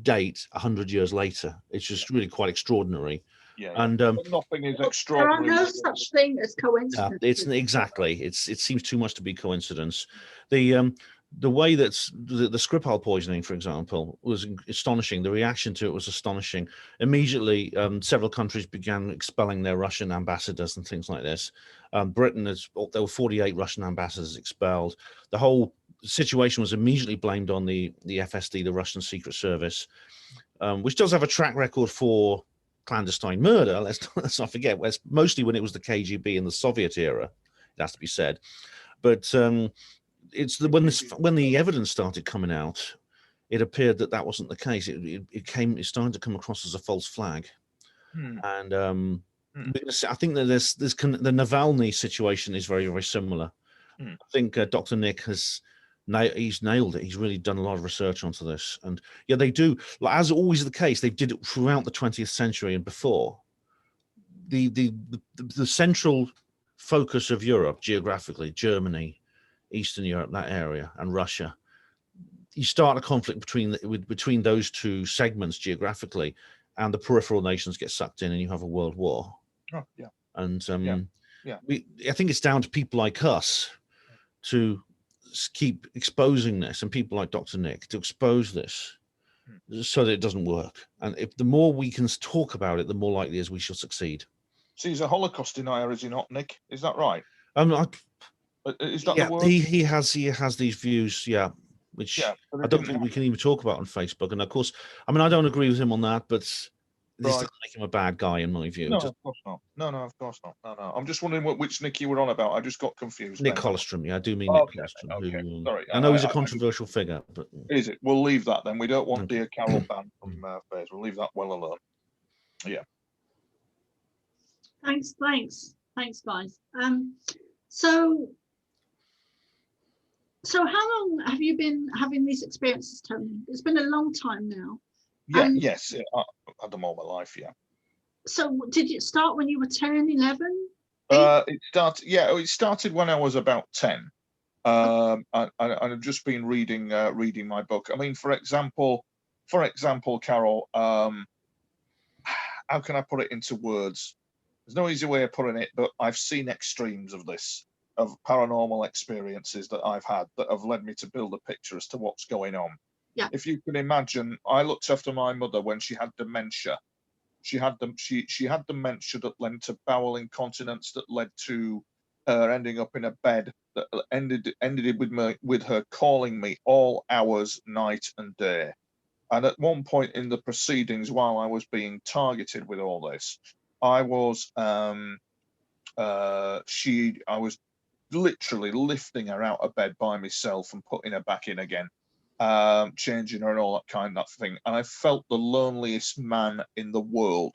date 100 years later. It's just really quite extraordinary. And nothing is extraordinary. There are no such thing as coincidence. It's exactly. It seems too much to be coincidence. The the way that the Skripal poisoning, for example, was astonishing. The reaction to it was astonishing. Immediately, several countries began expelling their Russian ambassadors and things like this. Britain, there were 48 Russian ambassadors expelled. The whole situation was immediately blamed on the FSD, the Russian Secret Service, which does have a track record for clandestine murder. Let's not forget. Mostly when it was the KGB in the Soviet era, it has to be said. But when the evidence started coming out, it appeared that wasn't the case. It started to come across as a false flag, and I think that the Navalny situation is very, very similar. I think Dr. Nick he's nailed it. He's really done a lot of research onto this, and yeah, they do. Like, as always the case, they did it throughout the 20th century and before. The central focus of Europe geographically, Germany, Eastern Europe, that area, and Russia. You start a conflict between those two segments geographically, and the peripheral nations get sucked in, and you have a world war. Oh, yeah. And yeah. I think it's down to people like us to keep exposing this, and people like Dr. Nick to expose this, so that it doesn't work. And if the more we can talk about it, the more likely it is we shall succeed. So he's a Holocaust denier, is he not, Nick? Is that right? Is that yeah, the word? He has these views, which I don't think we can even talk about on Facebook. And of course, I mean, I don't agree with him on that, but this doesn't make him a bad guy in my view. No, of course not. No, of course not. No. I'm just wondering which Nick you were on about. I just got confused. Nick Holstrom, I do mean Nick Holstrom. Okay. Sorry. I know he's a controversial figure, but is it? We'll leave that then. We don't want Dear Carol banned from Face. We'll leave that well alone. Yeah. Thanks, guys. So how long have you been having these experiences, Tony? It's been a long time now. Yeah, yes. I've had them all my life, yeah. So did it start when you were 10, 11? It started when I was about 10. I've just been reading my book. I mean, for example, Carol, how can I put it into words? There's no easy way of putting it, but I've seen extremes of this, of paranormal experiences that I've had that have led me to build a picture as to what's going on. Yeah. If you can imagine, I looked after my mother when she had dementia. She had dementia that led to bowel incontinence, that led to her ending up in a bed, that ended with her calling me all hours, night and day. And at one point in the proceedings, while I was being targeted with all this, I was literally lifting her out of bed by myself and putting her back in again, changing her and all that thing. And I felt the loneliest man in the world.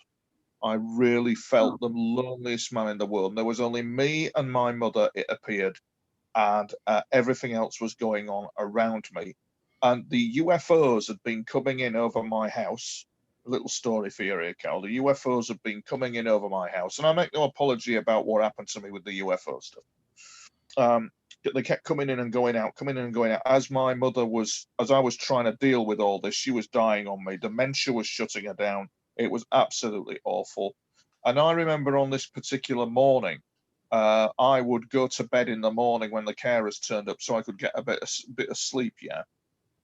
I really felt the loneliest man in the world. And there was only me and my mother, it appeared, and everything else was going on around me. And the UFOs had been coming in over my house. A little story for you here, Carol. The UFOs have been coming in over my house. And I make no apology about what happened to me with the UFO stuff. They kept coming in and going out. As I was trying to deal with all this, she was dying on me. Dementia was shutting her down. It was absolutely awful. And I remember on this particular morning, I would go to bed in the morning when the carers turned up so I could get a bit of sleep, yeah.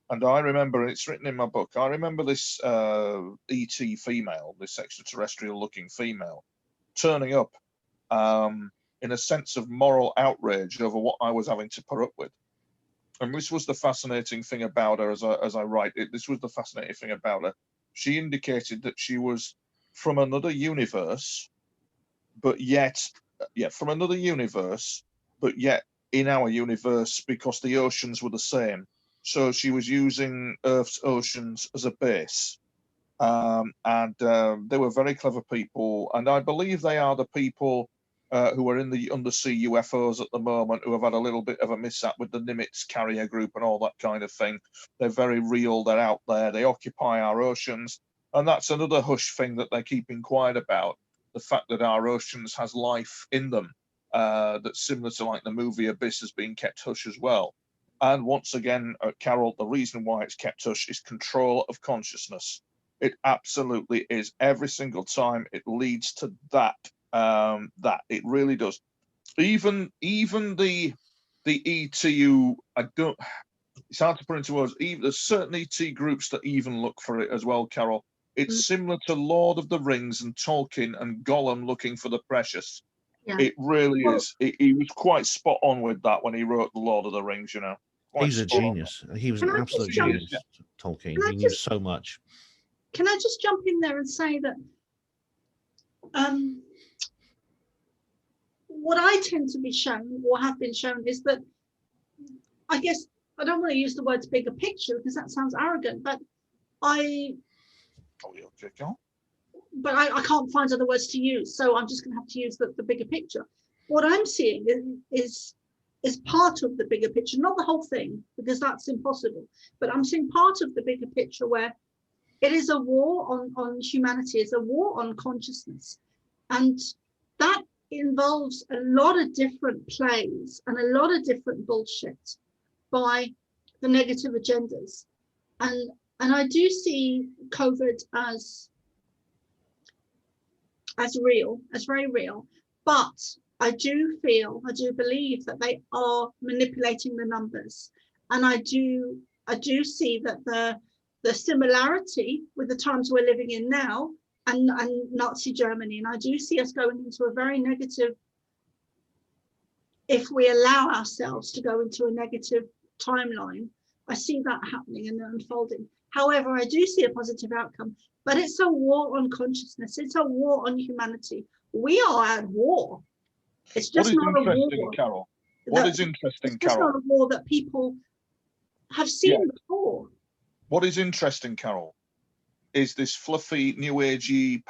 And I remember, it's written in my book, I remember this ET female, this extraterrestrial-looking female, turning up in a sense of moral outrage over what I was having to put up with. And this was the fascinating thing about her, as I write it, this was the fascinating thing about her. She indicated that she was from another universe, but yet in our universe, because the oceans were the same. So she was using Earth's oceans as a base. And they were very clever people. And I believe they are the people who are in the undersea UFOs at the moment, who have had a little bit of a mishap with the Nimitz carrier group and all that kind of thing. They're very real. They're out there. They occupy our oceans. And that's another hush thing that they keep quiet about, the fact that our oceans has life in them, that's similar to like the movie Abyss has been kept hush as well. And once again, Carol, the reason why it's kept hush is control of consciousness. It absolutely is. Every single time it leads to that. That it really does. Even the ETU, It's hard to put into words. Even there's certain ET groups that even look for it as well, Carol. It's similar to Lord of the Rings and Tolkien and Gollum looking for the precious. Yeah. It really is. He was quite spot on with that when he wrote the Lord of the Rings. You know, he's a genius. He was an absolute genius. Tolkien. He knew so much. Can I just jump in there and say that what I tend to be shown or have been shown is that, I guess I don't want to use the words bigger picture because that sounds arrogant, but I can't find other words to use, so I'm just going to have to use the bigger picture. What I'm seeing is part of the bigger picture, not the whole thing, because that's impossible, but I'm seeing part of the bigger picture where it is a war on humanity, it's a war on consciousness. And that involves a lot of different plays and a lot of different bullshit by the negative agendas. And I do see COVID as real, as very real, but I do believe that they are manipulating the numbers. And I do see that the similarity with the times we're living in now and Nazi Germany. And I do see us going into a very negative, if we allow ourselves to go into a negative timeline, I see that happening and unfolding. However, I do see a positive outcome, but it's a war on consciousness. It's a war on humanity. We are at war. It's just not a war. Carol? What is interesting, Carol? It's just not a war that people have seen before. What is interesting, Carol, is this fluffy, new agey,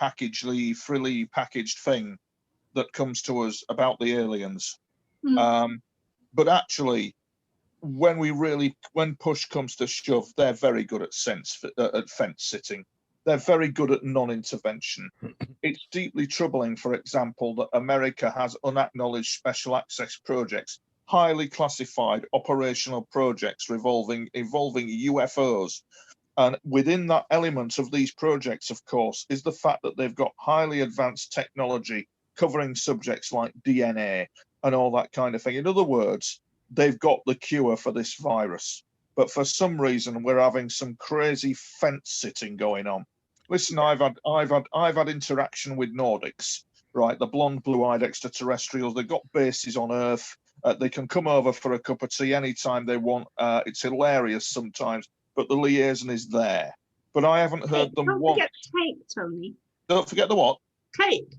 frilly packaged thing that comes to us about the aliens. But actually, when push comes to shove, they're very good at fence sitting. They're very good at non-intervention. It's deeply troubling, for example, that America has unacknowledged special access projects, highly classified operational projects involving UFOs. And within that element of these projects, of course, is the fact that they've got highly advanced technology covering subjects like DNA and all that kind of thing. In other words, they've got the cure for this virus. But for some reason, we're having some crazy fence sitting going on. Listen, I've had interaction with Nordics, right? The blonde, blue-eyed extraterrestrials. They've got bases on Earth. They can come over for a cup of tea anytime they want. It's hilarious sometimes, but the liaison is there. But I haven't heard them once. Don't forget cake, Tony. Don't forget the what? Cake.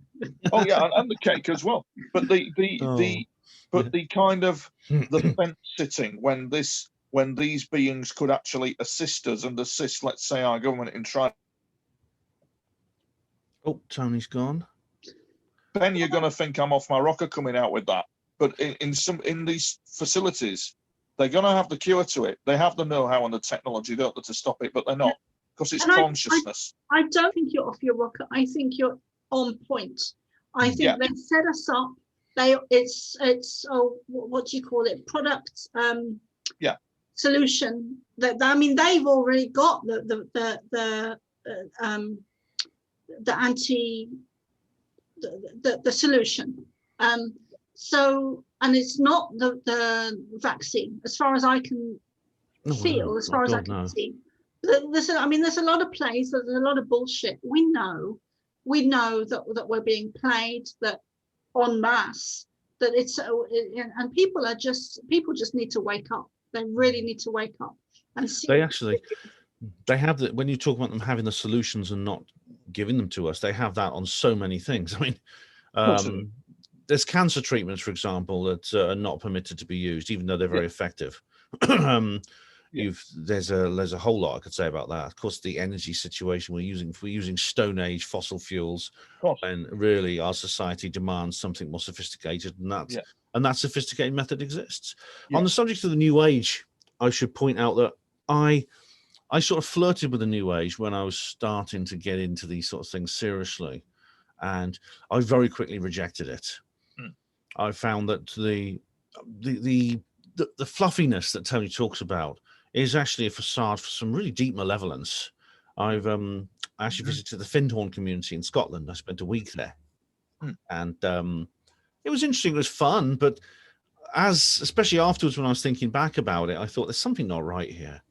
Oh yeah, and the cake as well. But the kind of the fence sitting when these beings could actually assist us and assist, let's say, our government in trying. Oh, Tony's gone. Ben, you're going to think I'm off my rocker coming out with that. But in these facilities, they're going to have the cure to it. They have the know-how and the technology, don't they, to stop it, but they're not, because it's consciousness. I don't think you're off your rocker. I think you're on point. I think they set us up. It's what do you call it? Product solution. I mean, they've already got the solution. So, and it's not the vaccine, as far as I can feel, as far as I can see. There's a lot of plays, there's a lot of bullshit. We know that we're being played, that en masse, that and people just need to wake up. They really need to wake up and see. They have that. When you talk about them having the solutions and not giving them to us, they have that on so many things. I mean, there's cancer treatments, for example, that are not permitted to be used, even though they're very effective. There's a whole lot I could say about that. Of course, the energy situation we're using Stone Age fossil fuels, and really our society demands something more sophisticated, and that sophisticated method exists. On the subject of the New Age, I should point out that I sort of flirted with the New Age when I was starting to get into these sort of things seriously, and I very quickly rejected it. I found that the fluffiness that Tony talks about is actually a facade for some really deep malevolence. I've actually visited the Findhorn community in Scotland. I spent a week there, and it was interesting. It was fun, but especially afterwards when I was thinking back about it, I thought there's something not right here.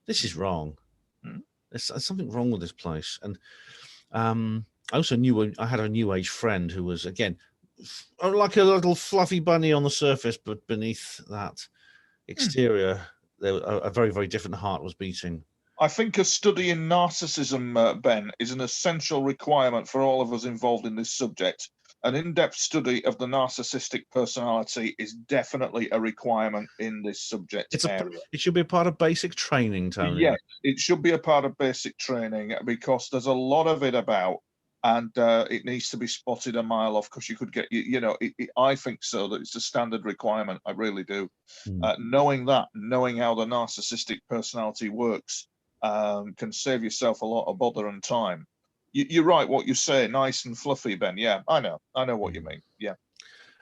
This is wrong. There's something wrong with this place. And I also knew I had a New Age friend who was, again, like a little fluffy bunny on the surface, but beneath that exterior, a very, very different heart was beating. I think a study in narcissism, Ben, is an essential requirement for all of us involved in this subject. An in-depth study of the narcissistic personality is definitely a requirement in this subject area. It should be a part of basic training, Tony. Yes, it should be a part of basic training, because there's a lot of it about, and it needs to be spotted a mile off, because you could get, I think so, that it's a standard requirement. I really do. Knowing how the narcissistic personality works can save yourself a lot of bother and time. You're right, what you say, nice and fluffy, Ben. Yeah, I know what you mean. Yeah.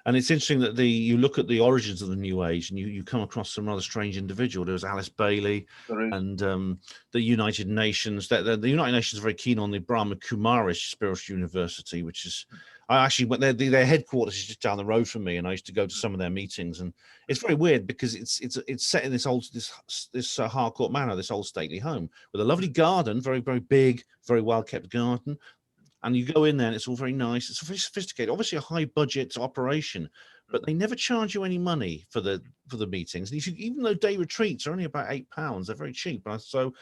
And it's interesting that you look at the origins of the New Age, and you come across some rather strange individual. There was Alice Bailey, and the United Nations. The United Nations are very keen on the Brahma Kumarish Spiritual University, which is, I actually went there. Their headquarters is just down the road from me, and I used to go to some of their meetings. And it's very weird because it's set in this Harcourt Manor, this old stately home with a lovely garden, very, very big, very well kept garden. And you go in there and it's all very nice. It's very sophisticated, obviously a high budget operation, but they never charge you any money for the meetings. And even though day retreats are only about £8, they're very cheap. So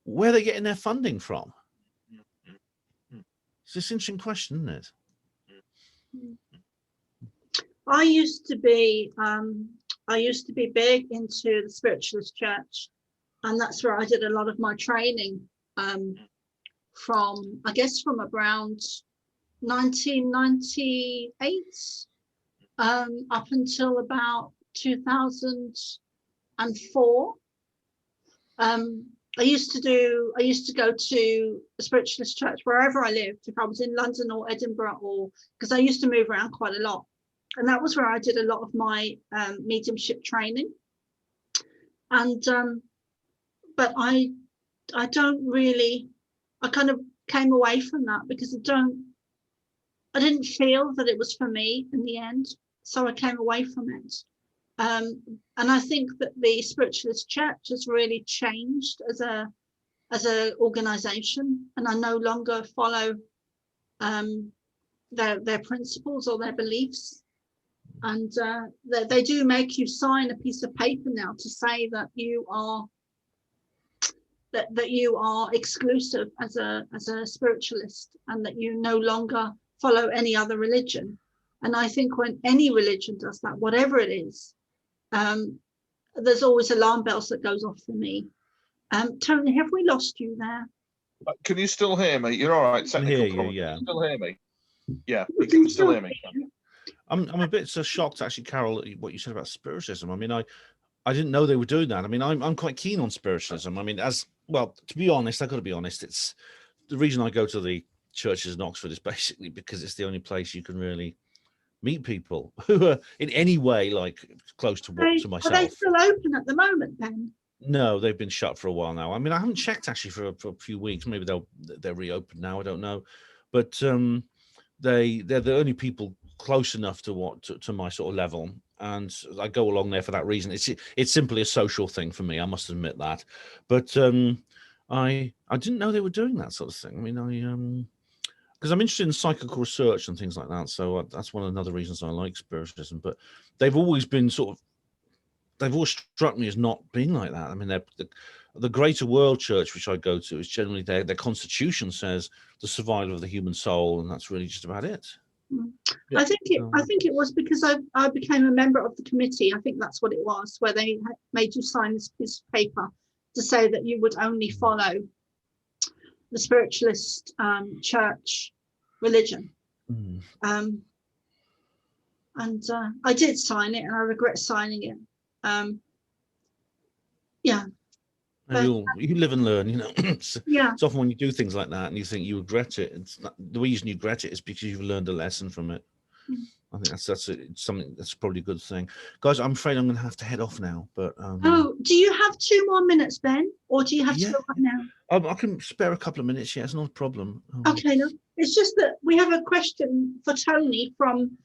where are they getting their funding from? It's this interesting question, isn't it? I used to be big into the Spiritualist Church, and that's where I did a lot of my training. From around 1998 up until about 2004. I used to go to a Spiritualist church wherever I lived, if I was in London or Edinburgh, or because I used to move around quite a lot, and that was where I did a lot of my mediumship training. And but I don't really. I kind of came away from that because I didn't feel that it was for me in the end. So I came away from it. And I think that the Spiritualist Church has really changed as a organization, and I no longer follow their principles or their beliefs. And they do make you sign a piece of paper now to say that you are exclusive as a spiritualist, and that you no longer follow any other religion. And I think when any religion does that, whatever it is, there's always alarm bells that goes off for me. Tony, have we lost you there? Can you still hear me? You're all right. I can hear you, yeah. Can you still hear me? Yeah, you can still hear me. I'm a bit shocked, actually, Carol, at what you said about spiritualism. I mean, I didn't know they were doing that. I mean, I'm quite keen on spiritualism. I mean, to be honest, I've got to be honest. It's the reason I go to the churches in Oxford is basically because it's the only place you can really meet people who are in any way like close to myself. Are they still open at the moment then? No, they've been shut for a while now. I mean, I haven't checked actually for a few weeks. Maybe they're reopened now. I don't know, but they're the only people close enough to my sort of level, and I go along there for that reason. It's simply a social thing for me. I must admit that, but I didn't know they were doing that sort of thing. I mean, because I'm interested in psychical research and things like that, so that's one of the other reasons I like spiritualism. But they've always been they've always struck me as not being like that. I mean, the Greater World Church, which I go to, is generally their constitution says the survival of the human soul, and that's really just about it. I think it was because I became a member of the committee. I think that's what it was, where they made you sign this piece of paper to say that you would only follow the spiritualist church religion. And I did sign it, and I regret signing it. Yeah. You live and learn, you know. Yeah. It's often when you do things like that and you think you regret it. The reason you regret it is because you've learned a lesson from it. I think that's something that's probably a good thing. Guys, I'm afraid I'm going to have to head off now. But do you have 2 more minutes, Ben, or do you have to go right now? I can spare a couple of minutes. Yeah, it's not a problem. Okay, no, it's just that we have a question for Tony from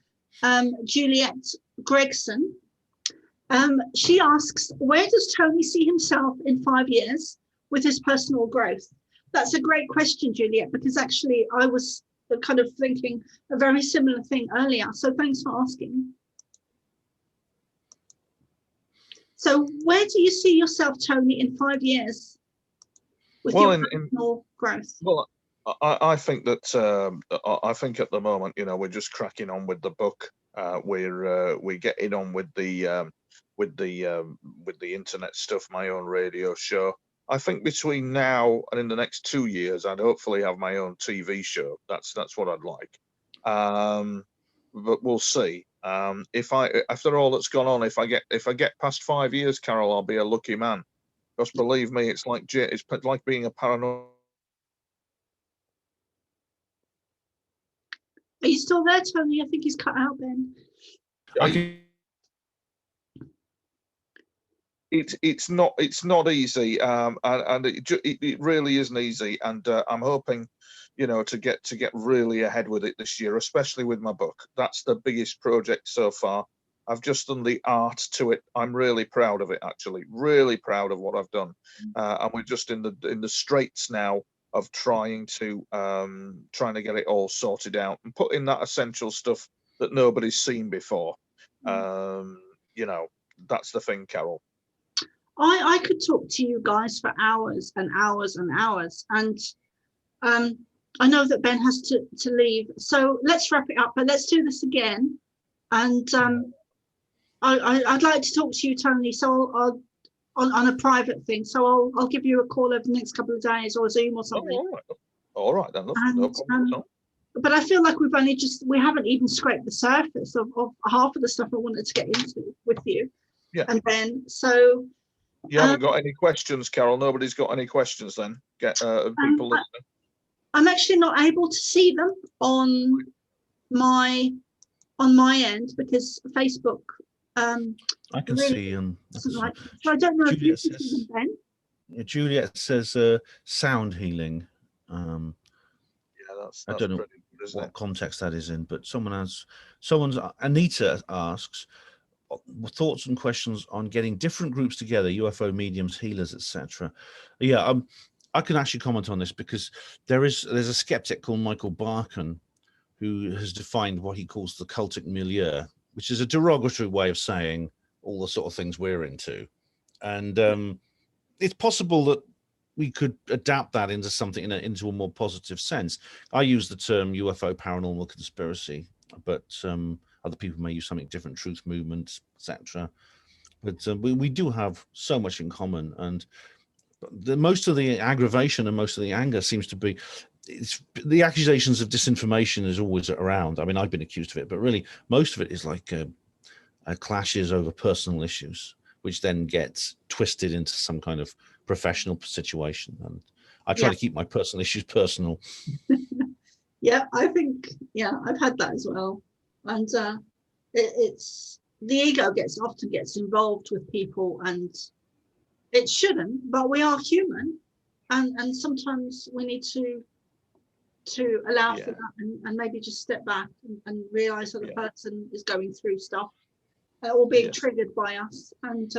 Juliet Gregson. She asks, where does Tony see himself in 5 years with his personal growth? That's a great question, Juliet, because actually I was kind of thinking a very similar thing earlier. So thanks for asking. So where do you see yourself, Tony, in 5 years with your personal growth? Well, I think that I think at the moment, you know, we're just cracking on with the book. We're getting on with the internet stuff, my own radio show. I think between now and in the next 2 years, I'd hopefully have my own TV show. That's what I'd like. But we'll see. If after all that's gone on, if I get past 5 years, Carol, I'll be a lucky man. Because believe me, it's like being a paranoid. Are you still there, Tony? I think he's cut out, Ben. It's not easy, and it really isn't easy. And I'm hoping, you know, to get really ahead with it this year, especially with my book. That's the biggest project so far. I've just done the art to it. I'm really proud of it, actually. Really proud of what I've done. And we're just in the straits now of trying to get it all sorted out and put in that essential stuff that nobody's seen before. You know, that's the thing, Carol. I could talk to you guys for hours and hours and hours, and I know that Ben has to leave, so let's wrap it up. But let's do this again, and I'd like to talk to you, Tony. So I'll on a private thing. So I'll give you a call over the next couple of days, or Zoom or something. Oh, all right then. No problem. But I feel like we haven't even scraped the surface of half of the stuff I wanted to get into with you. Yeah. And Ben, so. You haven't got any questions, Carol? Nobody's got any questions then? People listening. I'm actually not able to see them on my end because Facebook. I can see them. So I don't know if you can see them, Ben. Yeah, Juliet says sound healing. Yeah, that's I don't know pretty good, isn't what it? context that is in, but Anita asks, thoughts and questions on getting different groups together, UFO mediums, healers, etc. Yeah, I can actually comment on this because there's a skeptic called Michael Barkan who has defined what he calls the cultic milieu, which is a derogatory way of saying all the sort of things we're into. And it's possible that we could adapt that into something into a more positive sense. I use the term UFO paranormal conspiracy, but other people may use something different, truth movement, etc. But we do have so much in common, and most of the aggravation and most of the anger seems to be the accusations of disinformation is always around. I mean, I've been accused of it, but really most of it is like clashes over personal issues, which then gets twisted into some kind of professional situation. And I try to keep my personal issues personal. Yeah, I think, I've had that as well. And it's the ego often gets involved with people, and it shouldn't, but we are human, and sometimes we need to allow for that and maybe just step back and realize that the person is going through stuff or being triggered by us. And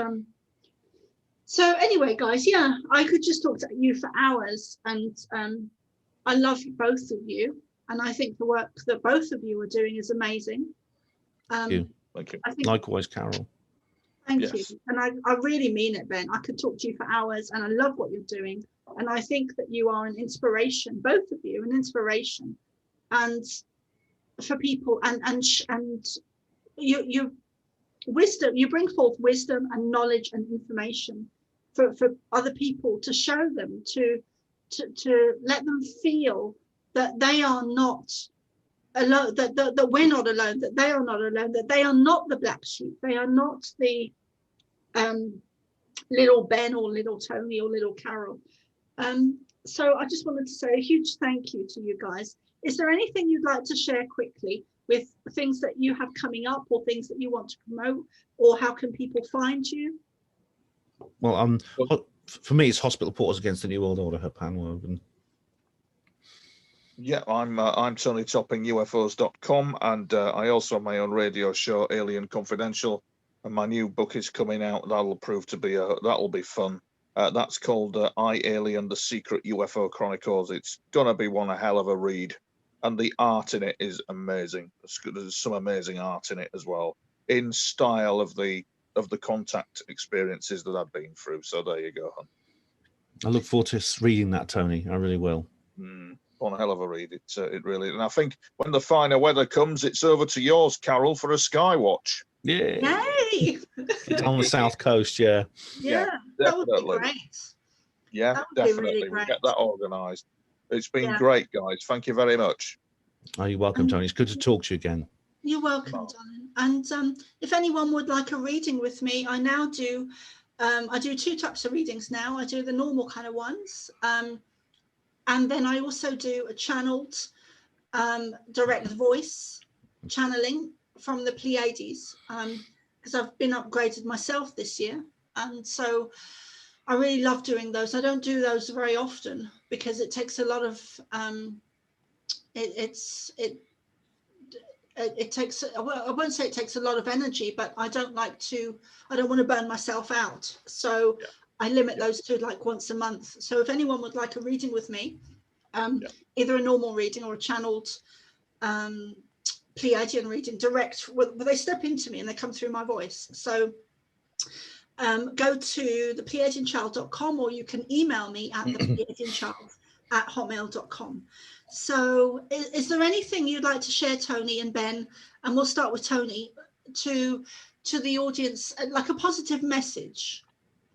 so anyway, guys, I could just talk to you for hours, and I love both of you, and I think the work that both of you are doing is amazing. Thank you. Likewise, Carol. Thank you. And I really mean it, Ben. I could talk to you for hours, and I love what you're doing. And I think that you are an inspiration, both of you, an inspiration, and for people, and you wisdom. You bring forth wisdom and knowledge and information for other people, to show them, to let them feel that they are not alone, that we're not alone, that they are not alone, that they are not the black sheep, they are not the little Ben or little Tony or little Carol. So I just wanted to say a huge thank you to you guys. Is there anything you'd like to share quickly with things that you have coming up, or things that you want to promote, or how can people find you? Well, for me, it's Hospital Porters Against the New World Order, her panel. Yeah, I'm Tony Topping, UFOs.com, and I also have my own radio show, Alien Confidential, and my new book is coming out. That'll prove to be that'll be fun. That's called I, Alien: The Secret UFO Chronicles. It's gonna be one hell of a read, and the art in it is amazing. There's some amazing art in it as well, in style of the contact experiences that I've been through. So there you go, hon. I look forward to reading that, Tony. I really will. One hell of a read. It really. And I think when the finer weather comes, it's over to yours, Carol, for a sky watch. Yeah. Yay! It's on the south coast, yeah. Yeah, that would be great. Yeah, That would be definitely. really We'll great. get that organised. It's been Yeah. great, guys. Thank you very much. Oh, you're welcome, Tony. It's good to talk to you again. You're welcome, darling. And if anyone would like a reading with me, I now do. I do 2 types of readings now. I do the normal kind of ones, and then I also do a channeled direct voice channeling from the Pleiades, because I've been upgraded myself this year, and so I really love doing those. I don't do those very often because it takes a lot of it takes, well, I won't say it takes a lot of energy, but I don't want to burn myself out. So I limit those to like once a month. So if anyone would like a reading with me, either a normal reading or a channeled Pleiadian reading direct, well, they step into me and they come through my voice. So go to thepleiadianchild.com, or you can email me at thepleiadianchild@hotmail.com. So is there anything you'd like to share, Tony and Ben, and we'll start with Tony, to the audience, like a positive message?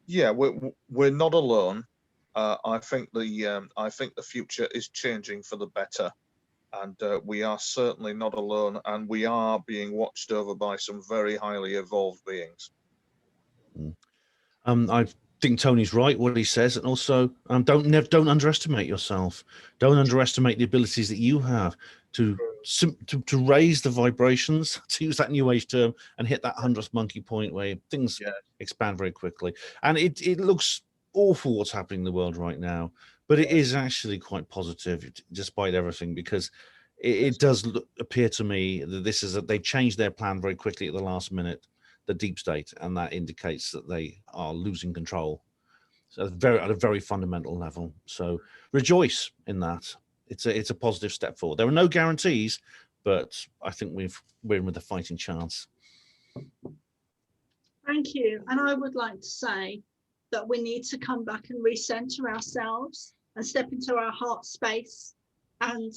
Yeah, we're not alone. I think the future is changing for the better, and we are certainly not alone, and we are being watched over by some very highly evolved beings. I think Tony's right what he says, and also don't underestimate yourself. Don't underestimate the abilities that you have to raise the vibrations, to use that new age term, and hit that 100th monkey point where things expand very quickly. And it looks awful what's happening in the world right now, but it is actually quite positive despite everything, because it does appear to me that they changed their plan very quickly at the last minute, the deep state, and that indicates that they are losing control. So at a very fundamental level. So rejoice in that. It's a positive step forward. There are no guarantees, but I think we're in with a fighting chance. Thank you. And I would like to say that we need to come back and recenter ourselves and step into our heart space and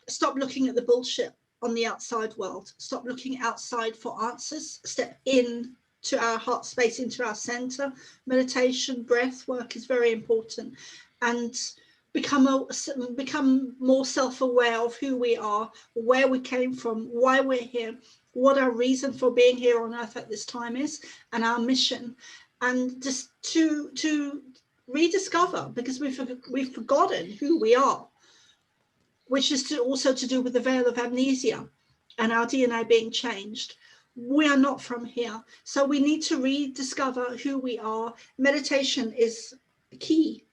stop looking at the bullshit on the outside world. Stop looking outside for answers. Step in to our heart space, into our center. Meditation, breath work is very important, and become more self-aware of who we are, where we came from, why we're here, what our reason for being here on earth at this time is, and our mission, and just to rediscover, because we've forgotten who we are, which is also to do with the veil of amnesia and our DNA being changed. We are not from here. So we need to rediscover who we are. Meditation is key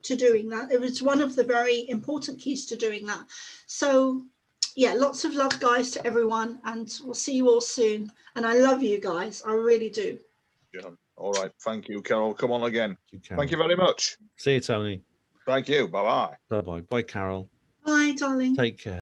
to doing that. It was one of the very important keys to doing that. So yeah, lots of love, guys, to everyone, and we'll see you all soon. And I love you guys. I really do. Yeah. All right. Thank you, Carol. Come on again. Thank you very much. See you, Tony. Thank you. Bye-bye. Bye-bye. Bye, Carol. Bye, darling. Take care.